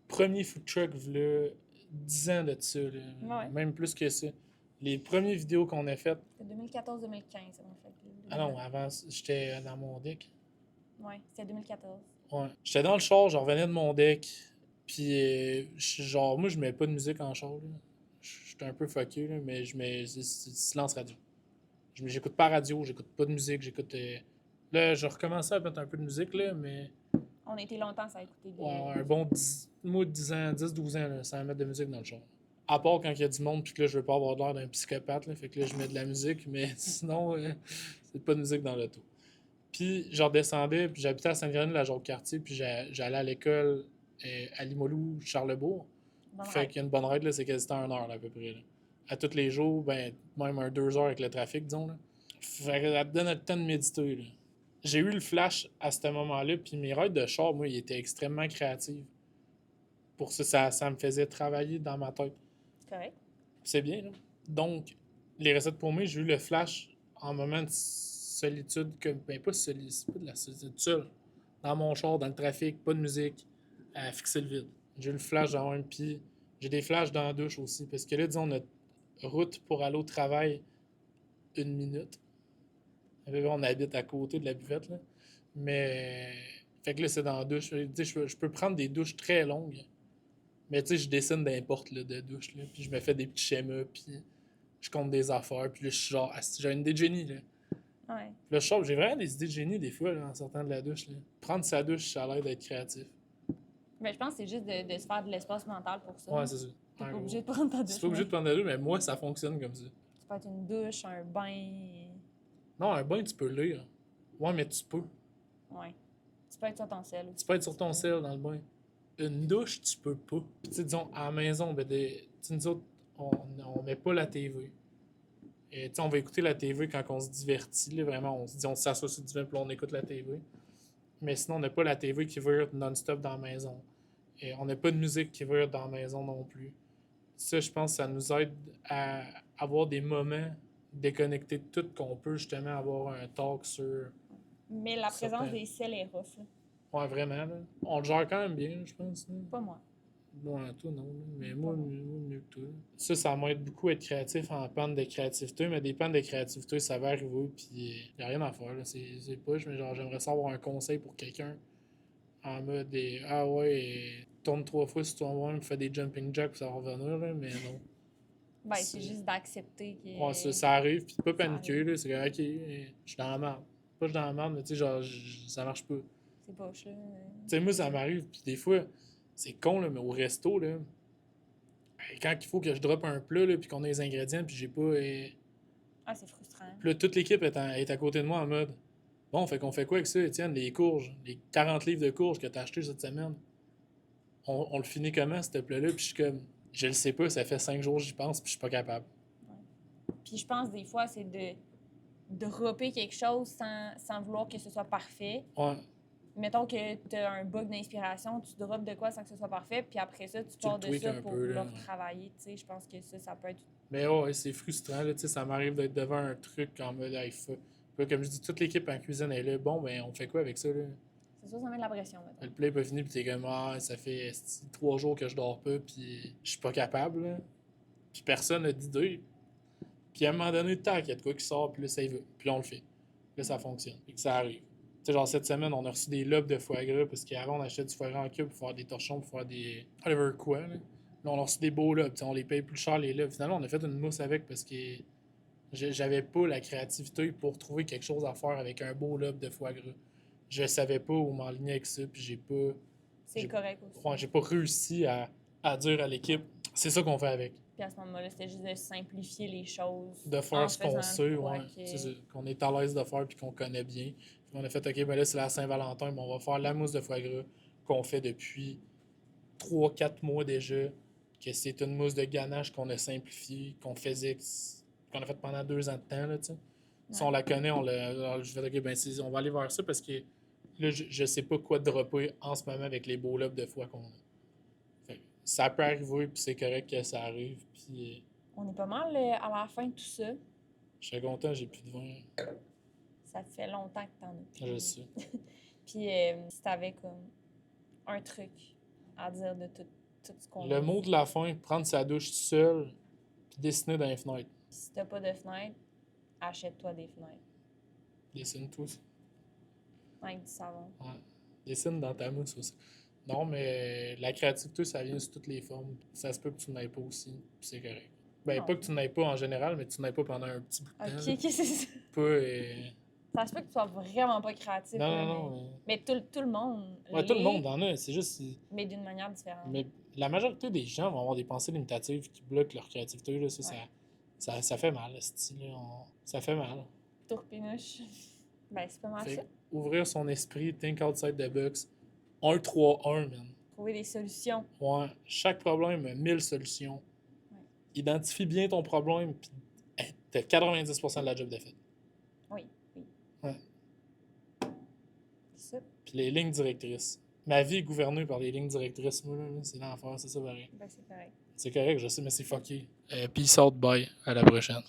premier food truck, là, 10 ans de ça, là, Ouais. même plus que ça. Les premières vidéos qu'on a faites. C'était 2014-2015, en fait. Ah non, avant, j'étais dans mon deck. Ouais, c'était 2014. Ouais. J'étais dans le char, je revenais de mon deck. Puis, genre, moi, je mets pas de musique en char, là. J'étais un peu fucké, là, mais je mets silence radio. J'écoute pas radio, j'écoute pas de musique, j'écoute. Là, je recommençais à mettre un peu de musique, là, mais. On a été longtemps sans écouter des... Ouais, un bon 10, moi, 10 ans, 10-12 ans, là, sans mettre de musique dans le char. À part quand il y a du monde, puis que là, je veux pas avoir l'air d'un psychopathe, là, fait que là, je mets de la musique, mais sinon, c'est pas de musique dans l'auto. Puis, je redescendais, puis j'habitais à Sainte-Grenouille, la Jacques-Cartier, puis j'allais à l'école à Limoilou, Charlebourg. Bonne Fait ride. qu'il y a une bonne ride, là, c'est quasi 1 heure, là, à peu près. Là. À tous les jours, ben, même 2 heures avec le trafic, disons. Là. Fait que ça te donne le temps de méditer. Là. J'ai eu le flash à ce moment-là, puis mes rides de char, moi, ils étaient extrêmement créatifs. Pour ça me faisait travailler dans ma tête. Correct. C'est bien, là. Donc, les recettes pour moi, j'ai eu le flash en moment de solitude, ben pas solitude, c'est pas de la solitude, seul. Dans mon char, dans le trafic, pas de musique, à fixer le vide. J'ai eu le flash dans un, puis j'ai des flashs dans la douche aussi. Parce que là, disons, notre route pour aller au travail, 1 minute. On habite à côté de la buvette, là. Mais, fait que là, c'est dans la douche. Tu sais, je peux prendre des douches très longues. Mais tu sais, je dessine n'importe là, de douche, là. Puis je me fais des petits schémas, puis je compte des affaires. Puis là, je suis genre, j'ai une idée de génie, là. Ouais. Puis là, j'ai vraiment des idées de génie des fois, là, en sortant de la douche, là. Prendre sa douche, ça a l'air d'être créatif. Ben, je pense que c'est juste de se faire de l'espace mental pour ça. Ouais, c'est ça. T'es En pas gros. obligé de prendre ta douche. Tu pas obligé de prendre la douche, mais moi, ça fonctionne comme ça. Ça peut être une douche, un bain. Non, un bain, tu peux lire. Ouais, mais tu peux. Ouais. Tu peux être sur ton sel aussi. Tu peux être sur ton sel dans le bain. Une douche, tu peux pas. Puis, tu sais, disons, à la maison, ben, tu sais, nous autres, on met pas la TV. Et, tu sais, on va écouter la TV quand on se divertit, là, vraiment. On se dit, on s'assoit sur le divan, puis là, on écoute la TV. Mais sinon, on n'a pas la TV qui va non-stop dans la maison. Et on n'a pas de musique qui va dans la maison non plus. Ça, je pense, ça nous aide à avoir des moments déconnectés de tout, qu'on peut justement avoir un talk sur. Mais la présence Certain. des sels est rough, là. Ouais, vraiment, là. On le gère quand même bien, je pense. Là. Pas moi. Ouais, toi, non. Là. Mais Pas moi, moi. mieux que toi. Ça m'aide beaucoup à être créatif en panne de créativité, mais des pannes de créativité, ça va arriver, puis il n'y a rien à faire. Là. C'est poche, mais genre, j'aimerais savoir un conseil pour quelqu'un en mode ah ouais, tourne 3 fois sur ton one, fais des jumping jacks, puis ça va revenir, là, mais non. Ben, c'est juste d'accepter que. Ouais, ça arrive, puis pas Ça paniquer, arrive. là. C'est comme, ok, je suis dans la merde. Pas je suis dans la merde, mais tu sais, genre, ça marche pas. C'est poche, là. Tu sais, moi, ça m'arrive, puis des fois, c'est con, là, mais au resto, là, quand il faut que je droppe un plat, là, puis qu'on a les ingrédients, puis j'ai pas. Ah, c'est frustrant. Puis là, toute l'équipe est à côté de moi en mode, bon, fait qu'on fait quoi avec ça, Étienne, les courges, les 40 livres de courges que t'as acheté cette semaine? On le finit comment, ce plat-là? Puis je suis comme, je le sais pas, ça fait 5 jours que j'y pense, puis je suis pas capable. Puis je pense des fois, c'est de dropper quelque chose sans vouloir que ce soit parfait. Ouais, Mettons que tu as un bug d'inspiration, tu droppes de quoi sans que ce soit parfait, puis après ça, tu le pars de tweaks ça un pour peu, le là, ouais. retravailler. Tu sais, je pense que ça peut être. Mais ouais, c'est frustrant, là, tu sais, ça m'arrive d'être devant un truc en mode, hey, fuck. Puis là, comme je dis, toute l'équipe en cuisine est là. Bon, ben, on fait quoi avec ça, là? C'est sûr, ça met de la pression, mettons. Le play est pas fini, puis t'es comme, ça fait 3 jours que je dors pas, puis je suis pas capable, là. Puis personne n'a d'idée. Puis à un moment donné, tac, il y a de quoi qui sort, puis là, ça y va. Puis là, on le fait. Là, ça fonctionne. Puis que ça arrive. Tu sais, genre, cette semaine, on a reçu des lobes de foie gras, parce qu'avant, on achetait du foie gras en cube pour faire des torchons, pour faire des. Whatever quoi, là. Là, on a reçu des beaux lobes, tu sais, on les paye plus cher, les lobes. Finalement, on a fait une mousse avec, parce que j'avais pas la créativité pour trouver quelque chose à faire avec un beau lobe de foie gras. Je savais pas où m'enligner avec ça, puis C'est j'ai- correct aussi. j'ai pas réussi à dire à l'équipe, c'est ça qu'on fait avec. Puis à ce moment-là, c'était juste de simplifier les choses. De en faire ce qu'on faisant sait, quoi ouais. que- C'est ça, qu'on est à l'aise de faire puis qu'on connaît bien. Puis on a fait, ok, ben là, c'est la Saint-Valentin, mais on va faire la mousse de foie gras qu'on fait depuis 3-4 mois déjà. Que c'est une mousse de ganache qu'on a simplifiée, qu'on faisait, qu'on a fait pendant 2 ans de temps, là, tu sais. Si on la connaît, je vais dire, ok, ben, on va aller vers ça parce que là, je sais pas quoi dropper en ce moment avec les beaux lobes de foie qu'on a. Fait que ça peut arriver, puis c'est correct que ça arrive, puis On est pas mal à la fin de tout ça. je suis content, j'ai plus de vin. Ça fait longtemps que t'en as plus. Je sais. Puis si t'avais comme un truc à dire de tout ce qu'on Le mot de la fin, prendre sa douche tout seul, puis dessiner dans les fenêtres. Si t'as pas de fenêtre, achète-toi des fenêtres. Dessine tous. Avec du savon. Ouais. Dessine dans ta mousse aussi. Non, mais la créativité, ça vient sous toutes les formes. Ça se peut que tu n'ailles pas aussi, puis c'est correct. Ben, Non. pas que tu n'ailles pas en général, mais tu n'ailles pas pendant un petit bout de temps. Ok, c'est ça. Pas. Ça se peut que tu sois vraiment pas créatif. Non, là, non, mais... non. mais tout le monde. Ouais, tout le l'est, monde en a. C'est juste. Mais d'une manière différente. Mais la majorité des gens vont avoir des pensées limitatives qui bloquent leur créativité. Là. Ça fait mal, ce style-là. Ça fait mal. Tourpinouche. Ben, c'est pas mal Fait ça. ouvrir son esprit, think outside the box. 1-3-1, man. Trouver des solutions. Ouais, chaque problème a 1000 solutions. Ouais. Identifie bien ton problème, puis t'as 90% de la job de fait. Oui. Ouais. C'est ça. Puis les lignes directrices. Ma vie est gouvernée par les lignes directrices, moi, là, c'est l'enfer, c'est ça pareil. Ben, c'est correct. C'est correct, je sais, mais c'est fucké. Peace out, bye. À la prochaine.